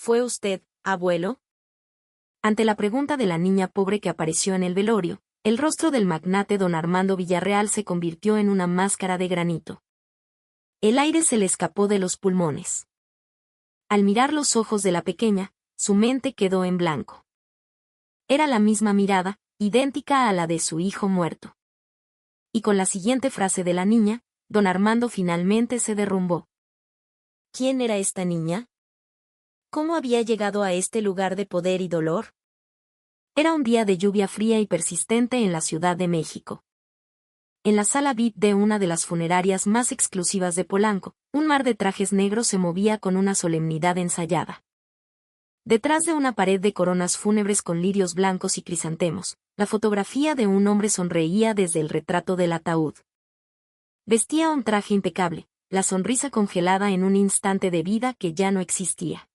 ¿Fue usted, abuelo? Ante la pregunta de la niña pobre que apareció en el velorio, el rostro del magnate don Armando Villarreal se convirtió en una máscara de granito. El aire se le escapó de los pulmones. Al mirar los ojos de la pequeña, su mente quedó en blanco. Era la misma mirada, idéntica a la de su hijo muerto. Y con la siguiente frase de la niña, don Armando finalmente se derrumbó. ¿Quién era esta niña? ¿Cómo había llegado a este lugar de poder y dolor? Era un día de lluvia fría y persistente en la Ciudad de México. En la sala VIP de una de las funerarias más exclusivas de Polanco, un mar de trajes negros se movía con una solemnidad ensayada. Detrás de una pared de coronas fúnebres con lirios blancos y crisantemos, la fotografía de un hombre sonreía desde el retrato del ataúd. Vestía un traje impecable, la sonrisa congelada en un instante de vida que ya no existía.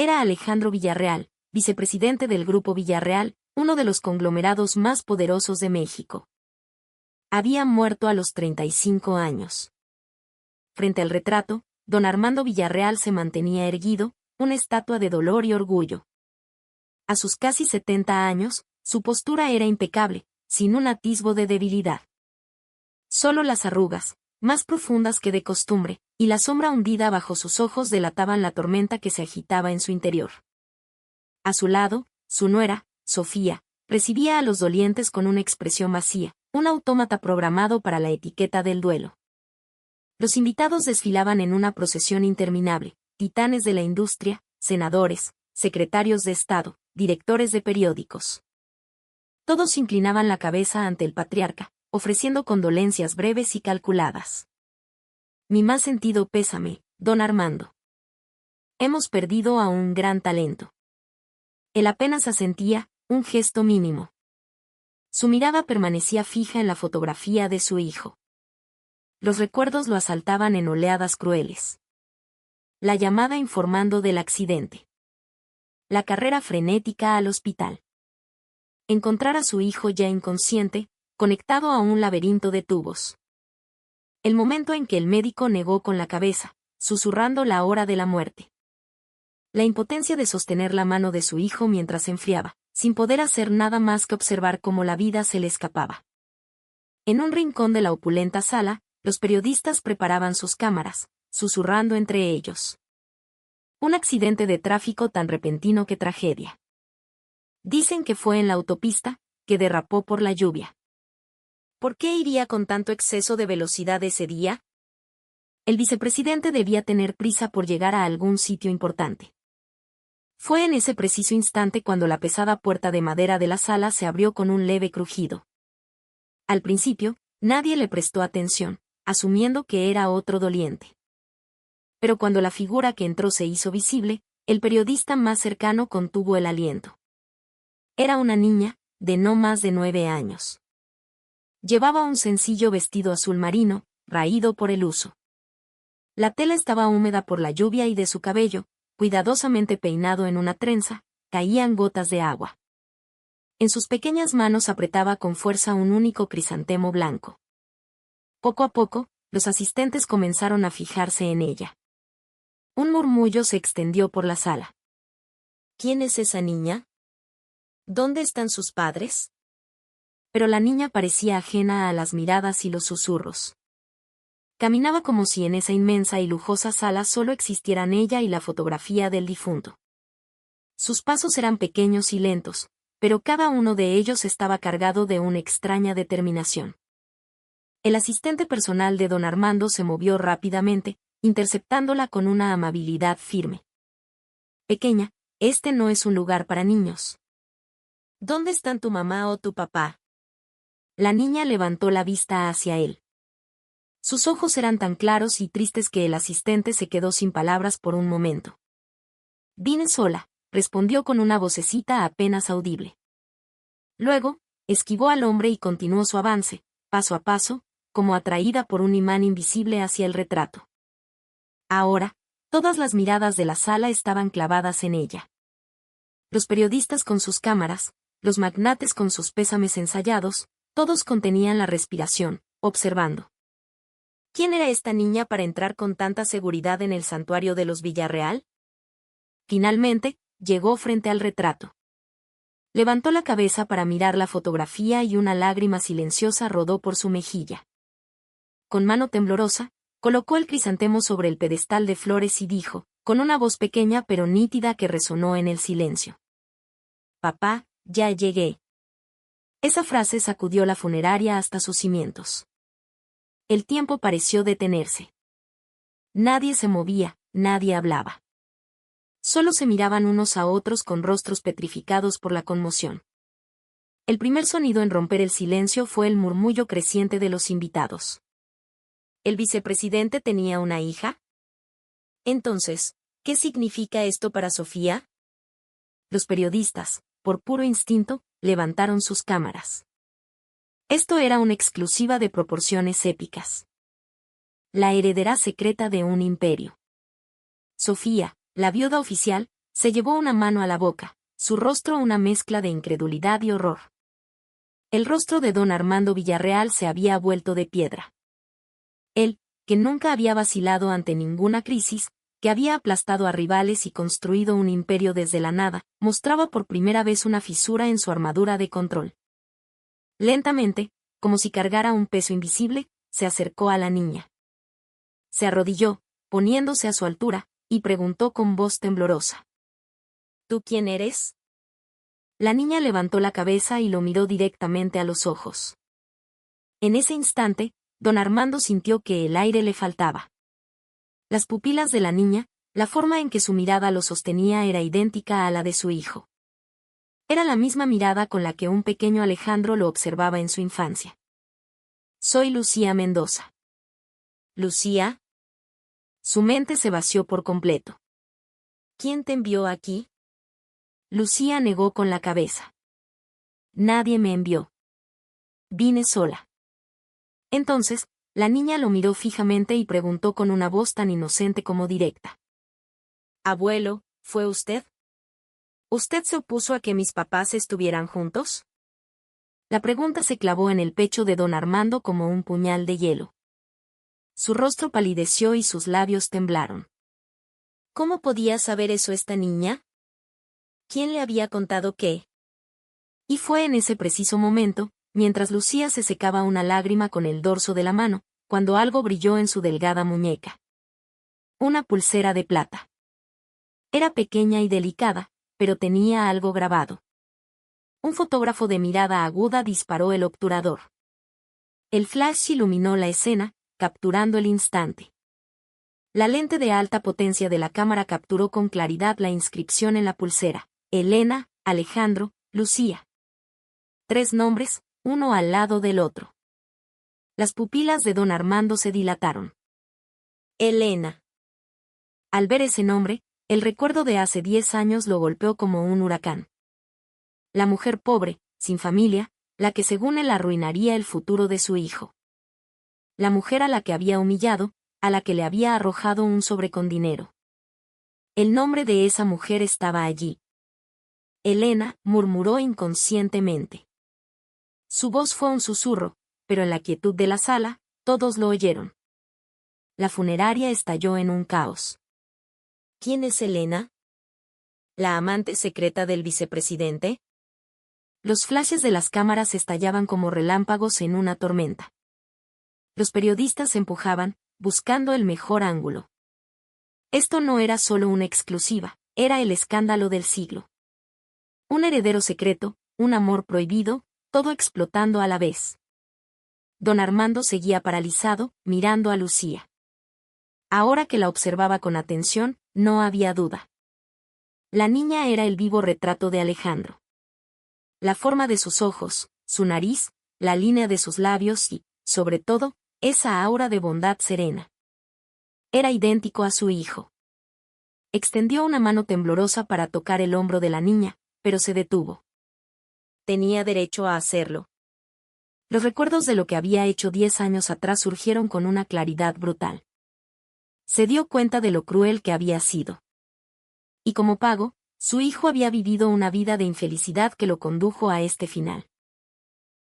Era Alejandro Villarreal, vicepresidente del Grupo Villarreal, uno de los conglomerados más poderosos de México. Había muerto a los 35 años. Frente al retrato, don Armando Villarreal se mantenía erguido, una estatua de dolor y orgullo. A sus casi 70 años, su postura era impecable, sin un atisbo de debilidad. Solo las arrugas, más profundas que de costumbre, y la sombra hundida bajo sus ojos delataban la tormenta que se agitaba en su interior. A su lado, su nuera, Sofía, recibía a los dolientes con una expresión vacía, un autómata programado para la etiqueta del duelo. Los invitados desfilaban en una procesión interminable, titanes de la industria, senadores, secretarios de Estado, directores de periódicos. Todos inclinaban la cabeza ante el patriarca, ofreciendo condolencias breves y calculadas. Mi más sentido pésame, don Armando. Hemos perdido a un gran talento. Él apenas asentía, un gesto mínimo. Su mirada permanecía fija en la fotografía de su hijo. Los recuerdos lo asaltaban en oleadas crueles. La llamada informando del accidente. La carrera frenética al hospital. Encontrar a su hijo ya inconsciente, conectado a un laberinto de tubos. El momento en que el médico negó con la cabeza, susurrando la hora de la muerte. La impotencia de sostener la mano de su hijo mientras se enfriaba, sin poder hacer nada más que observar cómo la vida se le escapaba. En un rincón de la opulenta sala, los periodistas preparaban sus cámaras, susurrando entre ellos. Un accidente de tráfico tan repentino que tragedia. Dicen que fue en la autopista, que derrapó por la lluvia. ¿Por qué iría con tanto exceso de velocidad ese día? El vicepresidente debía tener prisa por llegar a algún sitio importante. Fue en ese preciso instante cuando la pesada puerta de madera de la sala se abrió con un leve crujido. Al principio, nadie le prestó atención, asumiendo que era otro doliente. Pero cuando la figura que entró se hizo visible, el periodista más cercano contuvo el aliento. Era una niña, de no más de 9 años. Llevaba un sencillo vestido azul marino, raído por el uso. La tela estaba húmeda por la lluvia y de su cabello, cuidadosamente peinado en una trenza, caían gotas de agua. En sus pequeñas manos apretaba con fuerza un único crisantemo blanco. Poco a poco, los asistentes comenzaron a fijarse en ella. Un murmullo se extendió por la sala. ¿Quién es esa niña? ¿Dónde están sus padres? Pero la niña parecía ajena a las miradas y los susurros. Caminaba como si en esa inmensa y lujosa sala solo existieran ella y la fotografía del difunto. Sus pasos eran pequeños y lentos, pero cada uno de ellos estaba cargado de una extraña determinación. El asistente personal de don Armando se movió rápidamente, interceptándola con una amabilidad firme. Pequeña, este no es un lugar para niños. ¿Dónde están tu mamá o tu papá? La niña levantó la vista hacia él. Sus ojos eran tan claros y tristes que el asistente se quedó sin palabras por un momento. Vine sola, respondió con una vocecita apenas audible. Luego, esquivó al hombre y continuó su avance, paso a paso, como atraída por un imán invisible hacia el retrato. Ahora, todas las miradas de la sala estaban clavadas en ella. Los periodistas con sus cámaras, los magnates con sus pésames ensayados, todos contenían la respiración, observando. ¿Quién era esta niña para entrar con tanta seguridad en el santuario de los Villarreal? Finalmente, llegó frente al retrato. Levantó la cabeza para mirar la fotografía y una lágrima silenciosa rodó por su mejilla. Con mano temblorosa, colocó el crisantemo sobre el pedestal de flores y dijo, con una voz pequeña pero nítida que resonó en el silencio: «Papá, ya llegué». Esa frase sacudió la funeraria hasta sus cimientos. El tiempo pareció detenerse. Nadie se movía, nadie hablaba. Solo se miraban unos a otros con rostros petrificados por la conmoción. El primer sonido en romper el silencio fue el murmullo creciente de los invitados. ¿El vicepresidente tenía una hija? Entonces, ¿qué significa esto para Sofía? Los periodistas, por puro instinto, levantaron sus cámaras. Esto era una exclusiva de proporciones épicas. La heredera secreta de un imperio. Sofía, la viuda oficial, se llevó una mano a la boca, su rostro una mezcla de incredulidad y horror. El rostro de don Armando Villarreal se había vuelto de piedra. Él, que nunca había vacilado ante ninguna crisis, que había aplastado a rivales y construido un imperio desde la nada, mostraba por primera vez una fisura en su armadura de control. Lentamente, como si cargara un peso invisible, se acercó a la niña. Se arrodilló, poniéndose a su altura, y preguntó con voz temblorosa: ¿Tú quién eres? La niña levantó la cabeza y lo miró directamente a los ojos. En ese instante, don Armando sintió que el aire le faltaba. Las pupilas de la niña, la forma en que su mirada lo sostenía era idéntica a la de su hijo. Era la misma mirada con la que un pequeño Alejandro lo observaba en su infancia. Soy Lucía Mendoza. ¿Lucía? Su mente se vació por completo. ¿Quién te envió aquí? Lucía negó con la cabeza. Nadie me envió. Vine sola. Entonces, la niña lo miró fijamente y preguntó con una voz tan inocente como directa: Abuelo, ¿fue usted? ¿Usted se opuso a que mis papás estuvieran juntos? La pregunta se clavó en el pecho de don Armando como un puñal de hielo. Su rostro palideció y sus labios temblaron. ¿Cómo podía saber eso esta niña? ¿Quién le había contado qué? Y fue en ese preciso momento, mientras Lucía se secaba una lágrima con el dorso de la mano, cuando algo brilló en su delgada muñeca. Una pulsera de plata. Era pequeña y delicada, pero tenía algo grabado. Un fotógrafo de mirada aguda disparó el obturador. El flash iluminó la escena, capturando el instante. La lente de alta potencia de la cámara capturó con claridad la inscripción en la pulsera: Elena, Alejandro, Lucía. 3 nombres, uno al lado del otro. Las pupilas de don Armando se dilataron. Elena. Al ver ese nombre, el recuerdo de hace 10 años lo golpeó como un huracán. La mujer pobre, sin familia, la que según él arruinaría el futuro de su hijo. La mujer a la que había humillado, a la que le había arrojado un sobre con dinero. El nombre de esa mujer estaba allí. Elena, murmuró inconscientemente. Su voz fue un susurro, pero en la quietud de la sala, todos lo oyeron. La funeraria estalló en un caos. ¿Quién es Elena? ¿La amante secreta del vicepresidente? Los flashes de las cámaras estallaban como relámpagos en una tormenta. Los periodistas se empujaban, buscando el mejor ángulo. Esto no era solo una exclusiva, era el escándalo del siglo. Un heredero secreto, un amor prohibido, todo explotando a la vez. Don Armando seguía paralizado, mirando a Lucía. Ahora que la observaba con atención, no había duda. La niña era el vivo retrato de Alejandro. La forma de sus ojos, su nariz, la línea de sus labios y, sobre todo, esa aura de bondad serena. Era idéntico a su hijo. Extendió una mano temblorosa para tocar el hombro de la niña, pero se detuvo. Tenía derecho a hacerlo. Los recuerdos de lo que había hecho 10 años atrás surgieron con una claridad brutal. Se dio cuenta de lo cruel que había sido. Y como pago, su hijo había vivido una vida de infelicidad que lo condujo a este final.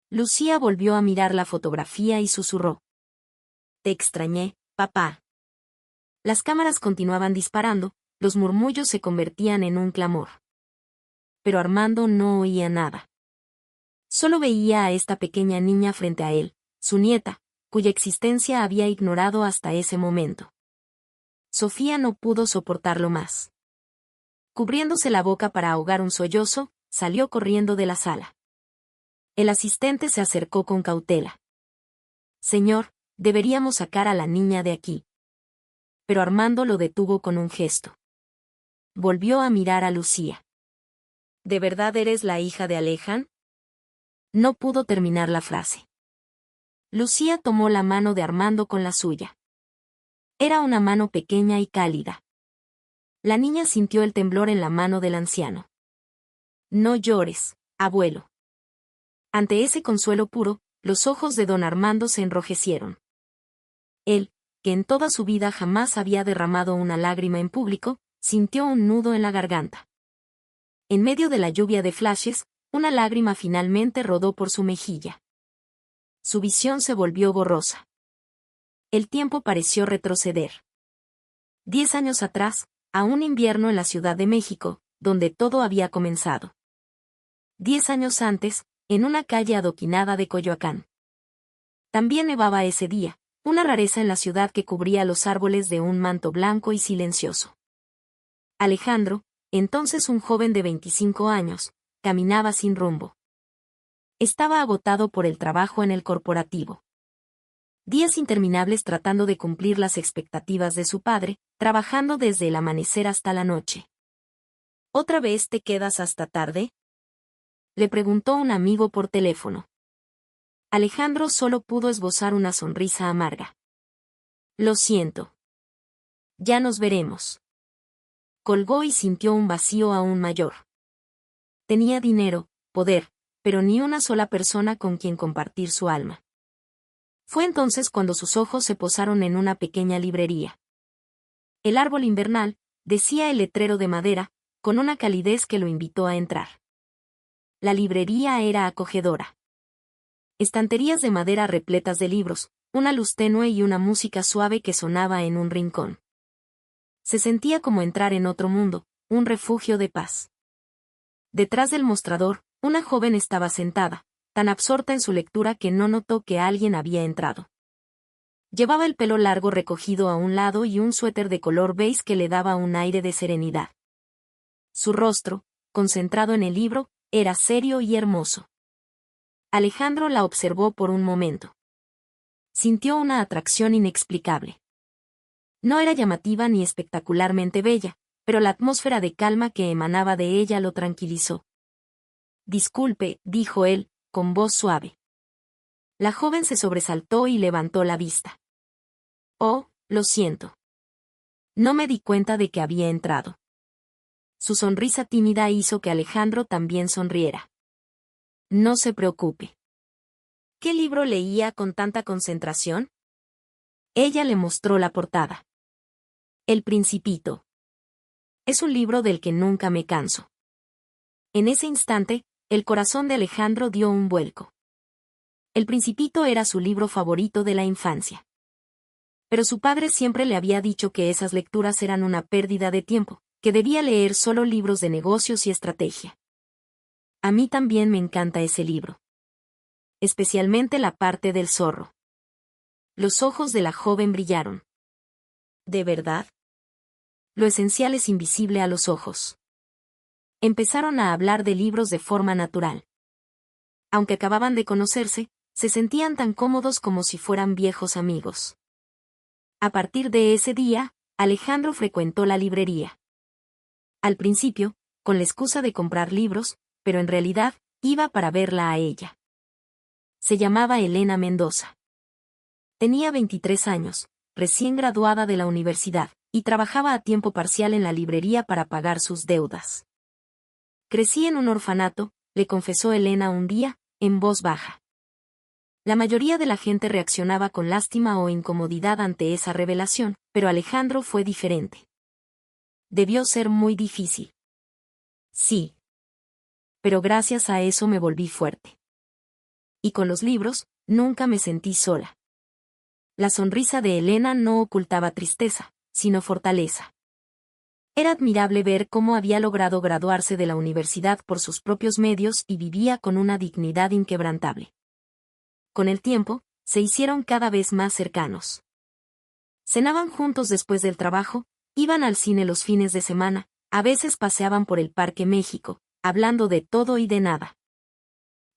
Lucía volvió a mirar la fotografía y susurró: Te extrañé, papá. Las cámaras continuaban disparando, los murmullos se convertían en un clamor. Pero Armando no oía nada. Solo veía a esta pequeña niña frente a él, su nieta, cuya existencia había ignorado hasta ese momento. Sofía no pudo soportarlo más. Cubriéndose la boca para ahogar un sollozo, salió corriendo de la sala. El asistente se acercó con cautela. «Señor, deberíamos sacar a la niña de aquí». Pero Armando lo detuvo con un gesto. Volvió a mirar a Lucía. «¿De verdad eres la hija de Alejan?». No pudo terminar la frase. Lucía tomó la mano de Armando con la suya. Era una mano pequeña y cálida. La niña sintió el temblor en la mano del anciano. «No llores, abuelo». Ante ese consuelo puro, los ojos de don Armando se enrojecieron. Él, que en toda su vida jamás había derramado una lágrima en público, sintió un nudo en la garganta. En medio de la lluvia de flashes, una lágrima finalmente rodó por su mejilla. Su visión se volvió borrosa. El tiempo pareció retroceder. 10 años atrás, a un invierno en la Ciudad de México, donde todo había comenzado. 10 años antes, en una calle adoquinada de Coyoacán. También nevaba ese día, una rareza en la ciudad que cubría los árboles de un manto blanco y silencioso. Alejandro, entonces un joven de 25 años, caminaba sin rumbo. Estaba agotado por el trabajo en el corporativo. Días interminables tratando de cumplir las expectativas de su padre, trabajando desde el amanecer hasta la noche. ¿Otra vez te quedas hasta tarde?, le preguntó un amigo por teléfono. Alejandro solo pudo esbozar una sonrisa amarga. Lo siento. Ya nos veremos. Colgó y sintió un vacío aún mayor. Tenía dinero, poder, pero ni una sola persona con quien compartir su alma. Fue entonces cuando sus ojos se posaron en una pequeña librería. El árbol invernal, decía el letrero de madera, con una calidez que lo invitó a entrar. La librería era acogedora. Estanterías de madera repletas de libros, una luz tenue y una música suave que sonaba en un rincón. Se sentía como entrar en otro mundo, un refugio de paz. Detrás del mostrador, una joven estaba sentada, tan absorta en su lectura que no notó que alguien había entrado. Llevaba el pelo largo recogido a un lado y un suéter de color beige que le daba un aire de serenidad. Su rostro, concentrado en el libro, era serio y hermoso. Alejandro la observó por un momento. Sintió una atracción inexplicable. No era llamativa ni espectacularmente bella, pero la atmósfera de calma que emanaba de ella lo tranquilizó. «Disculpe», dijo él, con voz suave. La joven se sobresaltó y levantó la vista. «Oh, lo siento. No me di cuenta de que había entrado». Su sonrisa tímida hizo que Alejandro también sonriera. «No se preocupe». ¿Qué libro leía con tanta concentración? Ella le mostró la portada. El Principito. Es un libro del que nunca me canso. En ese instante, el corazón de Alejandro dio un vuelco. El Principito era su libro favorito de la infancia. Pero su padre siempre le había dicho que esas lecturas eran una pérdida de tiempo, que debía leer solo libros de negocios y estrategia. A mí también me encanta ese libro. Especialmente la parte del zorro. Los ojos de la joven brillaron. ¿De verdad? Lo esencial es invisible a los ojos. Empezaron a hablar de libros de forma natural. Aunque acababan de conocerse, se sentían tan cómodos como si fueran viejos amigos. A partir de ese día, Alejandro frecuentó la librería. Al principio, con la excusa de comprar libros, pero en realidad, iba para verla a ella. Se llamaba Elena Mendoza. Tenía 23 años, recién graduada de la universidad, y trabajaba a tiempo parcial en la librería para pagar sus deudas. «Crecí en un orfanato», le confesó Elena un día, en voz baja. La mayoría de la gente reaccionaba con lástima o incomodidad ante esa revelación, pero Alejandro fue diferente. Debió ser muy difícil. Sí. Pero gracias a eso me volví fuerte. Y con los libros, nunca me sentí sola. La sonrisa de Elena no ocultaba tristeza, sino fortaleza. Era admirable ver cómo había logrado graduarse de la universidad por sus propios medios y vivía con una dignidad inquebrantable. Con el tiempo, se hicieron cada vez más cercanos. Cenaban juntos después del trabajo, iban al cine los fines de semana, a veces paseaban por el Parque México, hablando de todo y de nada.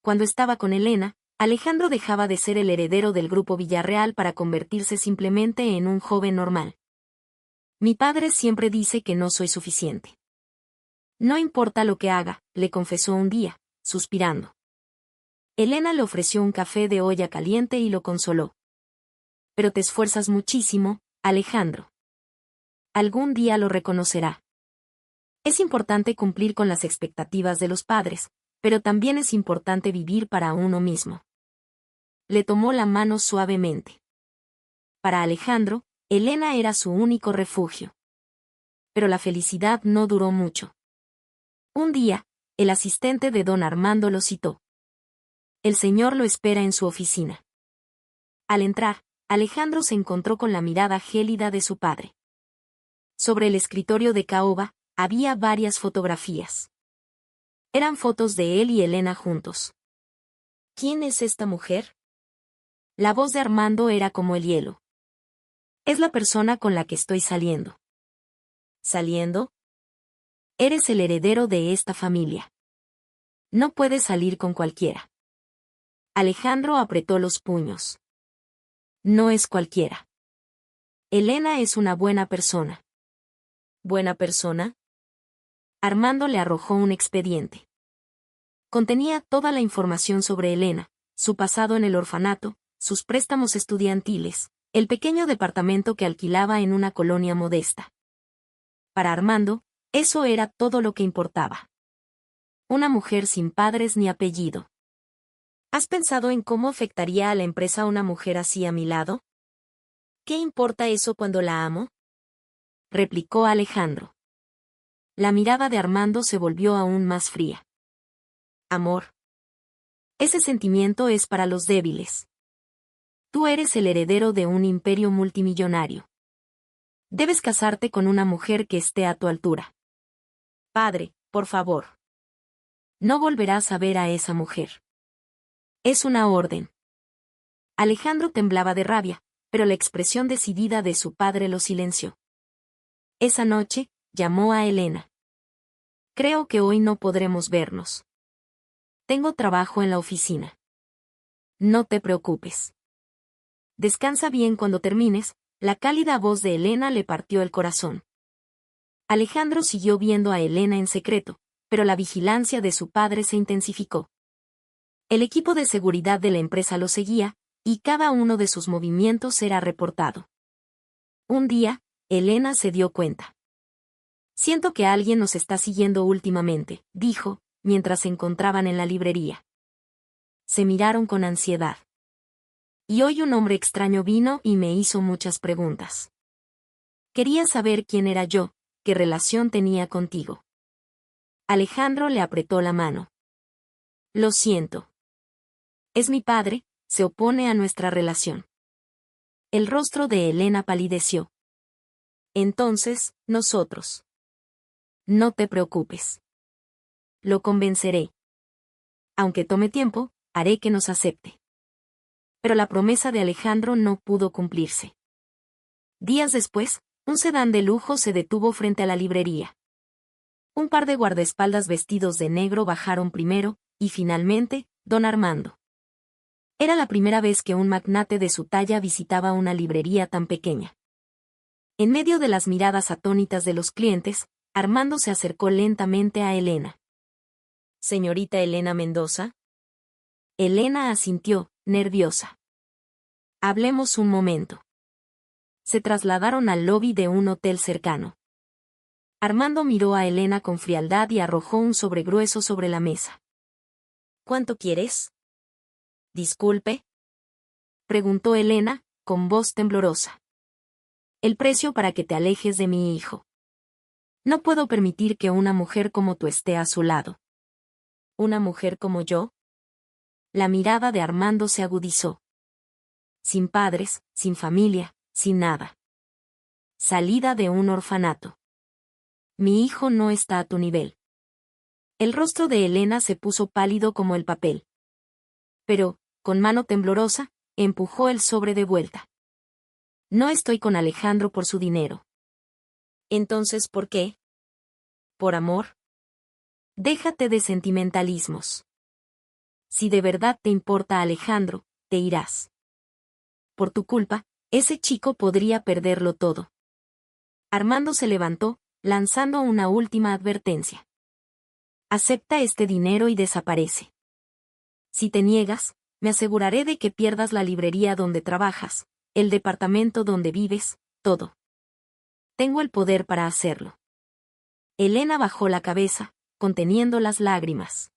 Cuando estaba con Elena, Alejandro dejaba de ser el heredero del Grupo Villarreal para convertirse simplemente en un joven normal. Mi padre siempre dice que no soy suficiente. No importa lo que haga, le confesó un día, suspirando. Elena le ofreció un café de olla caliente y lo consoló. Pero te esfuerzas muchísimo, Alejandro. Algún día lo reconocerá. Es importante cumplir con las expectativas de los padres, pero también es importante vivir para uno mismo. Le tomó la mano suavemente. Para Alejandro, Elena era su único refugio. Pero la felicidad no duró mucho. Un día, el asistente de don Armando lo citó. El señor lo espera en su oficina. Al entrar, Alejandro se encontró con la mirada gélida de su padre. Sobre el escritorio de caoba, había varias fotografías. Eran fotos de él y Elena juntos. ¿Quién es esta mujer? La voz de Armando era como el hielo. Es la persona con la que estoy saliendo. ¿Saliendo? Eres el heredero de esta familia. No puedes salir con cualquiera. Alejandro apretó los puños. No es cualquiera. Elena es una buena persona. ¿Buena persona? Armando le arrojó un expediente. Contenía toda la información sobre Elena, su pasado en el orfanato, sus préstamos estudiantiles, el pequeño departamento que alquilaba en una colonia modesta. Para Armando, eso era todo lo que importaba. Una mujer sin padres ni apellido. ¿Has pensado en cómo afectaría a la empresa una mujer así a mi lado? ¿Qué importa eso cuando la amo? Replicó Alejandro. La mirada de Armando se volvió aún más fría. Amor. Ese sentimiento es para los débiles. Tú eres el heredero de un imperio multimillonario. Debes casarte con una mujer que esté a tu altura. Padre, por favor. No volverás a ver a esa mujer. Es una orden. Alejandro temblaba de rabia, pero la expresión decidida de su padre lo silenció. Esa noche, llamó a Elena. Creo que hoy no podremos vernos. Tengo trabajo en la oficina. No te preocupes. Descansa bien cuando termines, la cálida voz de Elena le partió el corazón. Alejandro siguió viendo a Elena en secreto, pero la vigilancia de su padre se intensificó. El equipo de seguridad de la empresa lo seguía, y cada uno de sus movimientos era reportado. Un día, Elena se dio cuenta. Siento que alguien nos está siguiendo últimamente, dijo, mientras se encontraban en la librería. Se miraron con ansiedad. Y hoy un hombre extraño vino y me hizo muchas preguntas. Quería saber quién era yo, qué relación tenía contigo. Alejandro le apretó la mano. Lo siento. Es mi padre, se opone a nuestra relación. El rostro de Elena palideció. Entonces, nosotros. No te preocupes. Lo convenceré. Aunque tome tiempo, haré que nos acepte. Pero la promesa de Alejandro no pudo cumplirse. Días después, un sedán de lujo se detuvo frente a la librería. Un par de guardaespaldas vestidos de negro bajaron primero, y finalmente, don Armando. Era la primera vez que un magnate de su talla visitaba una librería tan pequeña. En medio de las miradas atónitas de los clientes, Armando se acercó lentamente a Elena. ¿Señorita Elena Mendoza? Elena asintió, nerviosa. Hablemos un momento. Se trasladaron al lobby de un hotel cercano. Armando miró a Elena con frialdad y arrojó un sobre grueso sobre la mesa. ¿Cuánto quieres? Disculpe. Preguntó Elena, con voz temblorosa. El precio para que te alejes de mi hijo. No puedo permitir que una mujer como tú esté a su lado. ¿Una mujer como yo? La mirada de Armando se agudizó. Sin padres, sin familia, sin nada. Salida de un orfanato. mi hijo no está a tu nivel. El rostro de Elena se puso pálido como el papel. Pero, con mano temblorosa, empujó el sobre de vuelta. No estoy con Alejandro por su dinero. Entonces, ¿por qué? ¿Por amor? Déjate de sentimentalismos. Si de verdad te importa Alejandro, te irás. Por tu culpa, ese chico podría perderlo todo. Armando se levantó, lanzando una última advertencia. Acepta este dinero y desaparece. Si te niegas, me aseguraré de que pierdas la librería donde trabajas, el departamento donde vives, todo. Tengo el poder para hacerlo. Elena bajó la cabeza, conteniendo las lágrimas.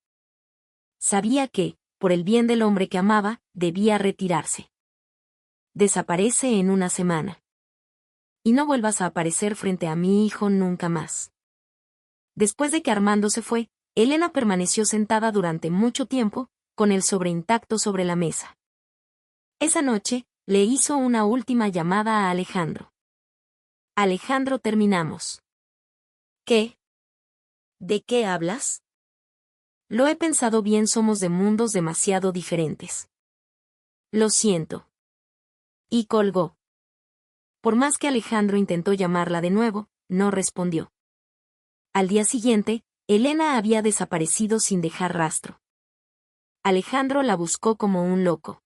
Sabía que, por el bien del hombre que amaba, debía retirarse. Desaparece en una semana. Y no vuelvas a aparecer frente a mi hijo nunca más. Después de que Armando se fue, Elena permaneció sentada durante mucho tiempo, con el sobre intacto sobre la mesa. Esa noche, le hizo una última llamada a Alejandro. Alejandro, terminamos. ¿Qué? ¿De qué hablas? Lo he pensado bien, somos de mundos demasiado diferentes. Lo siento. Y colgó. Por más que Alejandro intentó llamarla de nuevo, no respondió. Al día siguiente, Elena había desaparecido sin dejar rastro. Alejandro la buscó como un loco.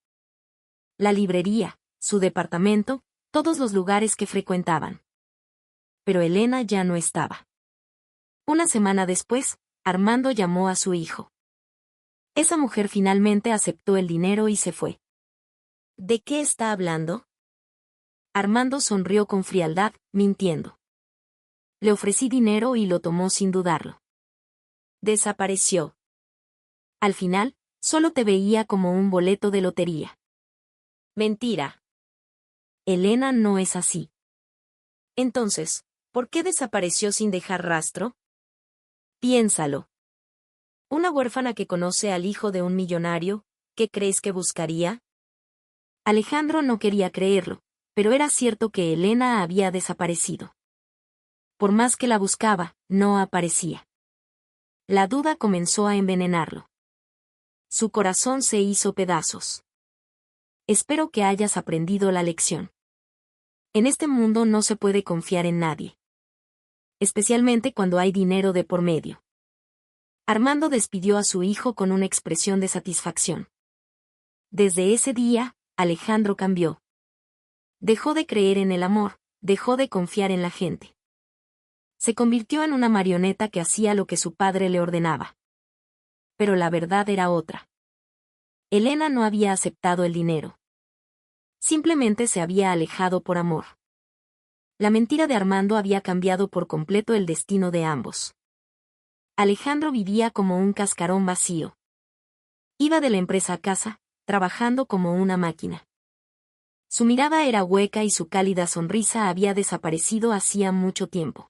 La librería, su departamento, todos los lugares que frecuentaban. Pero Elena ya no estaba. Una semana después, Armando llamó a su hijo. Esa mujer finalmente aceptó el dinero y se fue. ¿De qué está hablando? Armando sonrió con frialdad, mintiendo. Le ofrecí dinero y lo tomó sin dudarlo. Desapareció. Al final, solo te veía como un boleto de lotería. Mentira. Elena no es así. Entonces, ¿por qué desapareció sin dejar rastro? Piénsalo. Una huérfana que conoce al hijo de un millonario, ¿qué crees que buscaría? Alejandro no quería creerlo, pero era cierto que Elena había desaparecido. Por más que la buscaba, no aparecía. La duda comenzó a envenenarlo. Su corazón se hizo pedazos. Espero que hayas aprendido la lección. En este mundo no se puede confiar en nadie. Especialmente cuando hay dinero de por medio. Armando despidió a su hijo con una expresión de satisfacción. Desde ese día, Alejandro cambió. Dejó de creer en el amor, dejó de confiar en la gente. Se convirtió en una marioneta que hacía lo que su padre le ordenaba. Pero la verdad era otra. Elena no había aceptado el dinero. Simplemente se había alejado por amor. La mentira de Armando había cambiado por completo el destino de ambos. Alejandro vivía como un cascarón vacío. Iba de la empresa a casa, trabajando como una máquina. Su mirada era hueca y su cálida sonrisa había desaparecido hacía mucho tiempo.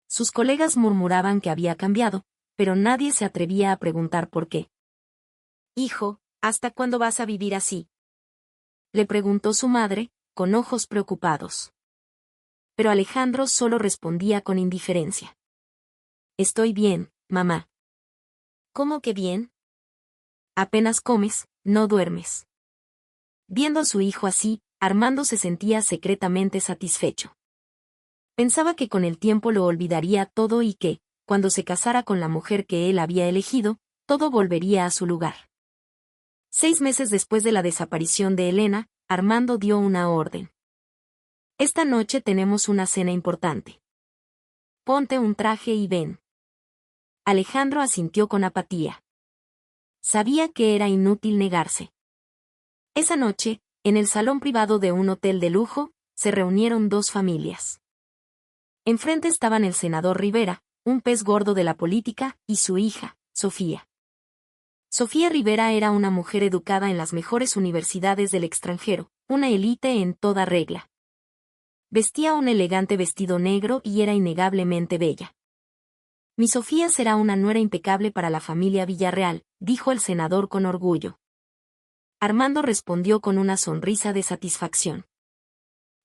Sus colegas murmuraban que había cambiado, pero nadie se atrevía a preguntar por qué. Hijo, ¿hasta cuándo vas a vivir así? Le preguntó su madre, con ojos preocupados. Pero Alejandro solo respondía con indiferencia. Estoy bien, mamá. ¿Cómo que bien? Apenas comes, no duermes. Viendo a su hijo así, Armando se sentía secretamente satisfecho. Pensaba que con el tiempo lo olvidaría todo y que, cuando se casara con la mujer que él había elegido, todo volvería a su lugar. 6 meses después de la desaparición de Elena, Armando dio una orden. Esta noche tenemos una cena importante. Ponte un traje y ven. Alejandro asintió con apatía. Sabía que era inútil negarse. Esa noche, en el salón privado de un hotel de lujo, se reunieron 2 familias. Enfrente estaban el senador Rivera, un pez gordo de la política, y su hija, Sofía. Sofía Rivera era una mujer educada en las mejores universidades del extranjero, una élite en toda regla. Vestía un elegante vestido negro y era innegablemente bella. Mi Sofía será una nuera impecable para la familia Villarreal, dijo el senador con orgullo. Armando respondió con una sonrisa de satisfacción.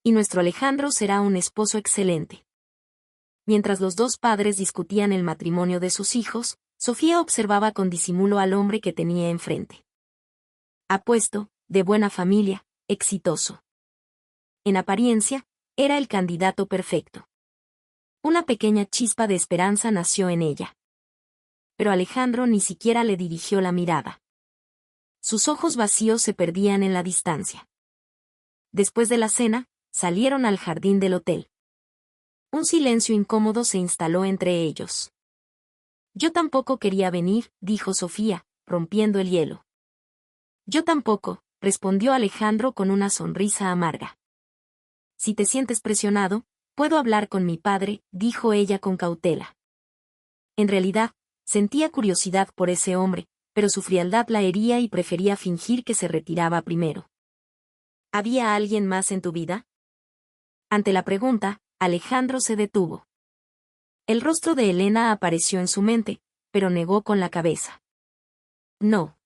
Y nuestro Alejandro será un esposo excelente. Mientras los dos padres discutían el matrimonio de sus hijos, Sofía observaba con disimulo al hombre que tenía enfrente. Apuesto, de buena familia, exitoso. En apariencia, era el candidato perfecto. Una pequeña chispa de esperanza nació en ella. Pero Alejandro ni siquiera le dirigió la mirada. Sus ojos vacíos se perdían en la distancia. Después de la cena, salieron al jardín del hotel. Un silencio incómodo se instaló entre ellos. Yo tampoco quería venir, dijo Sofía, rompiendo el hielo. Yo tampoco, respondió Alejandro con una sonrisa amarga. Si te sientes presionado, puedo hablar con mi padre, dijo ella con cautela. En realidad, sentía curiosidad por ese hombre, pero su frialdad la hería y prefería fingir que se retiraba primero. ¿Había alguien más en tu vida? Ante la pregunta, Alejandro se detuvo. El rostro de Elena apareció en su mente, pero negó con la cabeza. No.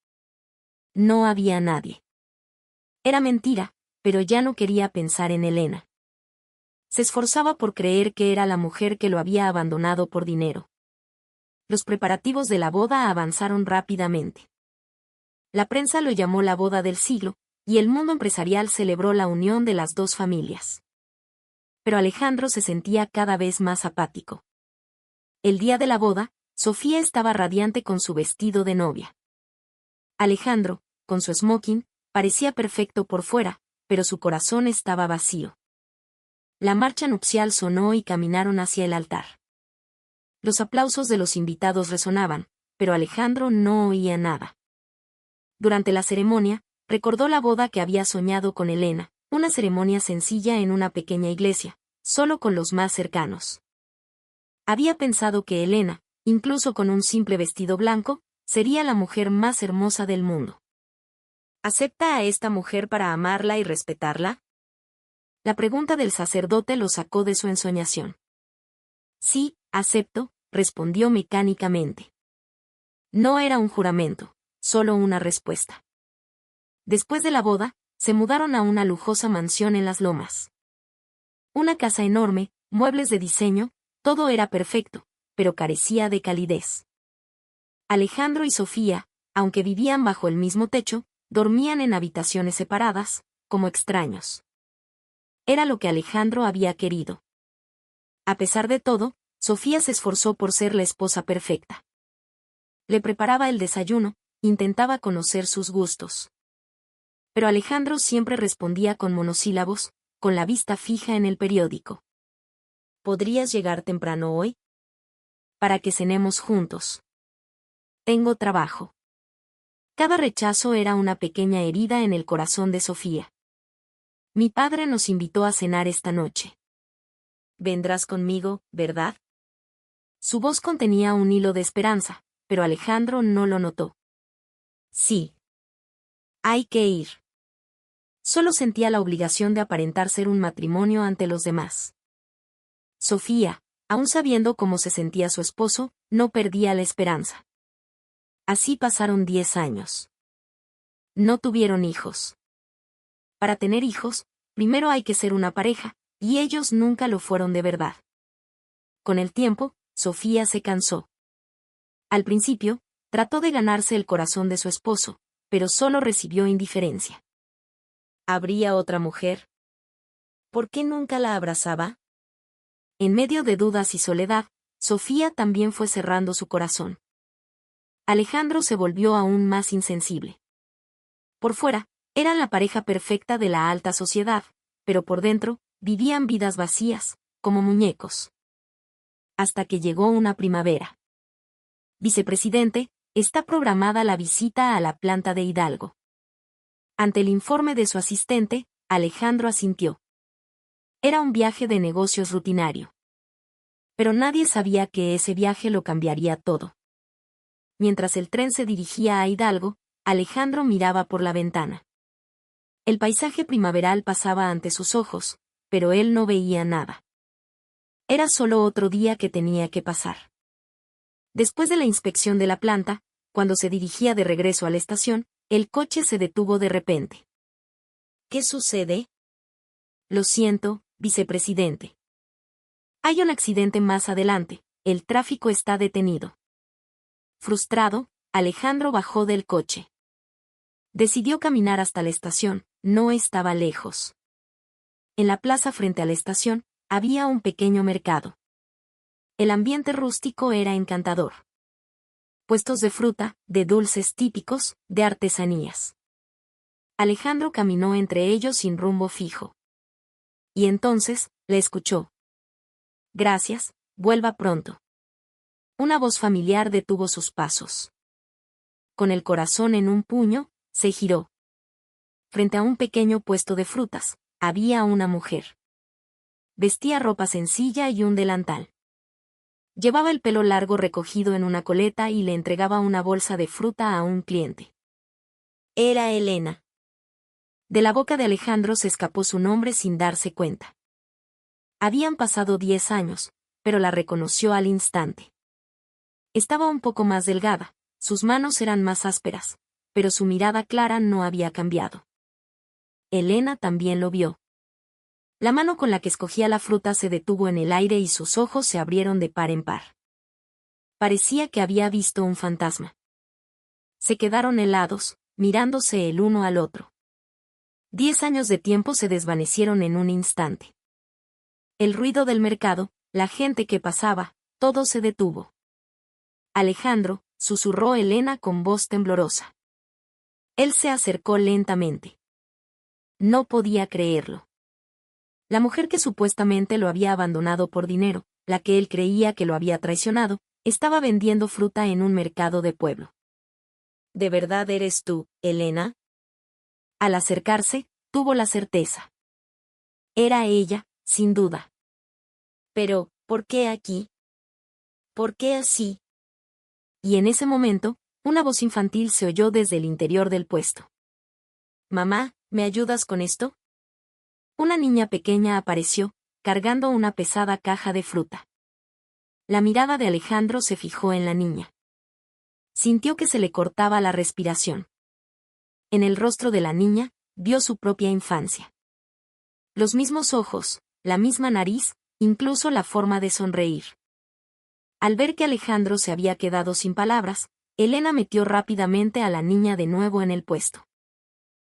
No había nadie. Era mentira, pero ya no quería pensar en Elena. Se esforzaba por creer que era la mujer que lo había abandonado por dinero. Los preparativos de la boda avanzaron rápidamente. La prensa lo llamó la boda del siglo, y el mundo empresarial celebró la unión de las dos familias. Pero Alejandro se sentía cada vez más apático. El día de la boda, Sofía estaba radiante con su vestido de novia. Alejandro, con su smoking, parecía perfecto por fuera, pero su corazón estaba vacío. La marcha nupcial sonó y caminaron hacia el altar. Los aplausos de los invitados resonaban, pero Alejandro no oía nada. Durante la ceremonia, recordó la boda que había soñado con Elena, una ceremonia sencilla en una pequeña iglesia, solo con los más cercanos. Había pensado que Elena, incluso con un simple vestido blanco, sería la mujer más hermosa del mundo. ¿Acepta a esta mujer para amarla y respetarla? La pregunta del sacerdote lo sacó de su ensoñación. Sí, acepto, respondió mecánicamente. No era un juramento, solo una respuesta. Después de la boda, se mudaron a una lujosa mansión en las lomas. Una casa enorme, muebles de diseño, todo era perfecto, pero carecía de calidez. Alejandro y Sofía, aunque vivían bajo el mismo techo, dormían en habitaciones separadas, como extraños. Era lo que Alejandro había querido. A pesar de todo, Sofía se esforzó por ser la esposa perfecta. Le preparaba el desayuno, intentaba conocer sus gustos. Pero Alejandro siempre respondía con monosílabos, con la vista fija en el periódico. ¿Podrías llegar temprano hoy? Para que cenemos juntos. Tengo trabajo. Cada rechazo era una pequeña herida en el corazón de Sofía. Mi padre nos invitó a cenar esta noche. Vendrás conmigo, ¿verdad? Su voz contenía un hilo de esperanza, pero Alejandro no lo notó. Sí. Hay que ir. Solo sentía la obligación de aparentar ser un matrimonio ante los demás. Sofía, aun sabiendo cómo se sentía su esposo, no perdía la esperanza. Así pasaron 10 años. No tuvieron hijos. Para tener hijos, primero hay que ser una pareja, y ellos nunca lo fueron de verdad. Con el tiempo, Sofía se cansó. Al principio, trató de ganarse el corazón de su esposo, pero solo recibió indiferencia. ¿Habría otra mujer? ¿Por qué nunca la abrazaba? En medio de dudas y soledad, Sofía también fue cerrando su corazón. Alejandro se volvió aún más insensible. Por fuera, eran la pareja perfecta de la alta sociedad, pero por dentro, vivían vidas vacías, como muñecos. Hasta que llegó una primavera. Vicepresidente, está programada la visita a la planta de Hidalgo. Ante el informe de su asistente, Alejandro asintió. Era un viaje de negocios rutinario. Pero nadie sabía que ese viaje lo cambiaría todo. Mientras el tren se dirigía a Hidalgo, Alejandro miraba por la ventana. El paisaje primaveral pasaba ante sus ojos, pero él no veía nada. Era solo otro día que tenía que pasar. Después de la inspección de la planta, cuando se dirigía de regreso a la estación, el coche se detuvo de repente. ¿Qué sucede? Lo siento, vicepresidente. Hay un accidente más adelante, el tráfico está detenido. Frustrado, Alejandro bajó del coche. Decidió caminar hasta la estación, no estaba lejos. En la plaza frente a la estación, había un pequeño mercado. El ambiente rústico era encantador. Puestos de fruta, de dulces típicos, de artesanías. Alejandro caminó entre ellos sin rumbo fijo. Y entonces, le escuchó. Gracias, vuelva pronto. Una voz familiar detuvo sus pasos. Con el corazón en un puño, se giró. Frente a un pequeño puesto de frutas, había una mujer. Vestía ropa sencilla y un delantal. Llevaba el pelo largo recogido en una coleta y le entregaba una bolsa de fruta a un cliente. Era Elena. De la boca de Alejandro se escapó su nombre sin darse cuenta. Habían pasado 10 años, pero la reconoció al instante. Estaba un poco más delgada, sus manos eran más ásperas, pero su mirada clara no había cambiado. Elena también lo vio. La mano con la que escogía la fruta se detuvo en el aire y sus ojos se abrieron de par en par. Parecía que había visto un fantasma. Se quedaron helados, mirándose el uno al otro. 10 años de tiempo se desvanecieron en un instante. El ruido del mercado, la gente que pasaba, todo se detuvo. Alejandro, susurró Elena con voz temblorosa. Él se acercó lentamente. No podía creerlo. La mujer que supuestamente lo había abandonado por dinero, la que él creía que lo había traicionado, estaba vendiendo fruta en un mercado de pueblo. ¿De verdad eres tú, Elena? Al acercarse, tuvo la certeza. Era ella, sin duda. Pero, ¿por qué aquí? ¿Por qué así? Y en ese momento, una voz infantil se oyó desde el interior del puesto. Mamá, ¿me ayudas con esto? Una niña pequeña apareció, cargando una pesada caja de fruta. La mirada de Alejandro se fijó en la niña. Sintió que se le cortaba la respiración. En el rostro de la niña, vio su propia infancia. Los mismos ojos, la misma nariz, incluso la forma de sonreír. Al ver que Alejandro se había quedado sin palabras, Elena metió rápidamente a la niña de nuevo en el puesto.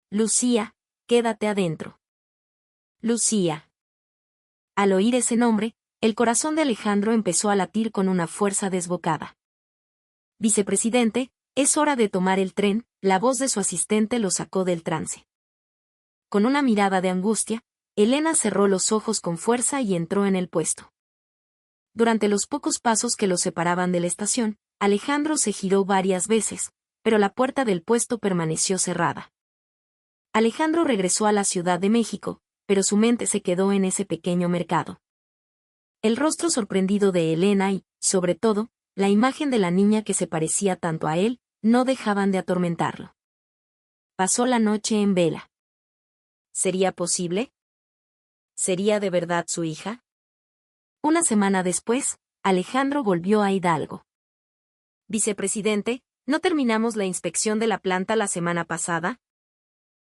Lucía, quédate adentro. Lucía. Al oír ese nombre, el corazón de Alejandro empezó a latir con una fuerza desbocada. Vicepresidente, es hora de tomar el tren, la voz de su asistente lo sacó del trance. Con una mirada de angustia, Elena cerró los ojos con fuerza y entró en el puesto. Durante los pocos pasos que los separaban de la estación, Alejandro se giró varias veces, pero la puerta del puesto permaneció cerrada. Alejandro regresó a la Ciudad de México, pero su mente se quedó en ese pequeño mercado. El rostro sorprendido de Elena y, sobre todo, la imagen de la niña que se parecía tanto a él, no dejaban de atormentarlo. Pasó la noche en vela. ¿Sería posible? ¿Sería de verdad su hija? Una semana después, Alejandro volvió a Hidalgo. Vicepresidente, ¿no terminamos la inspección de la planta la semana pasada?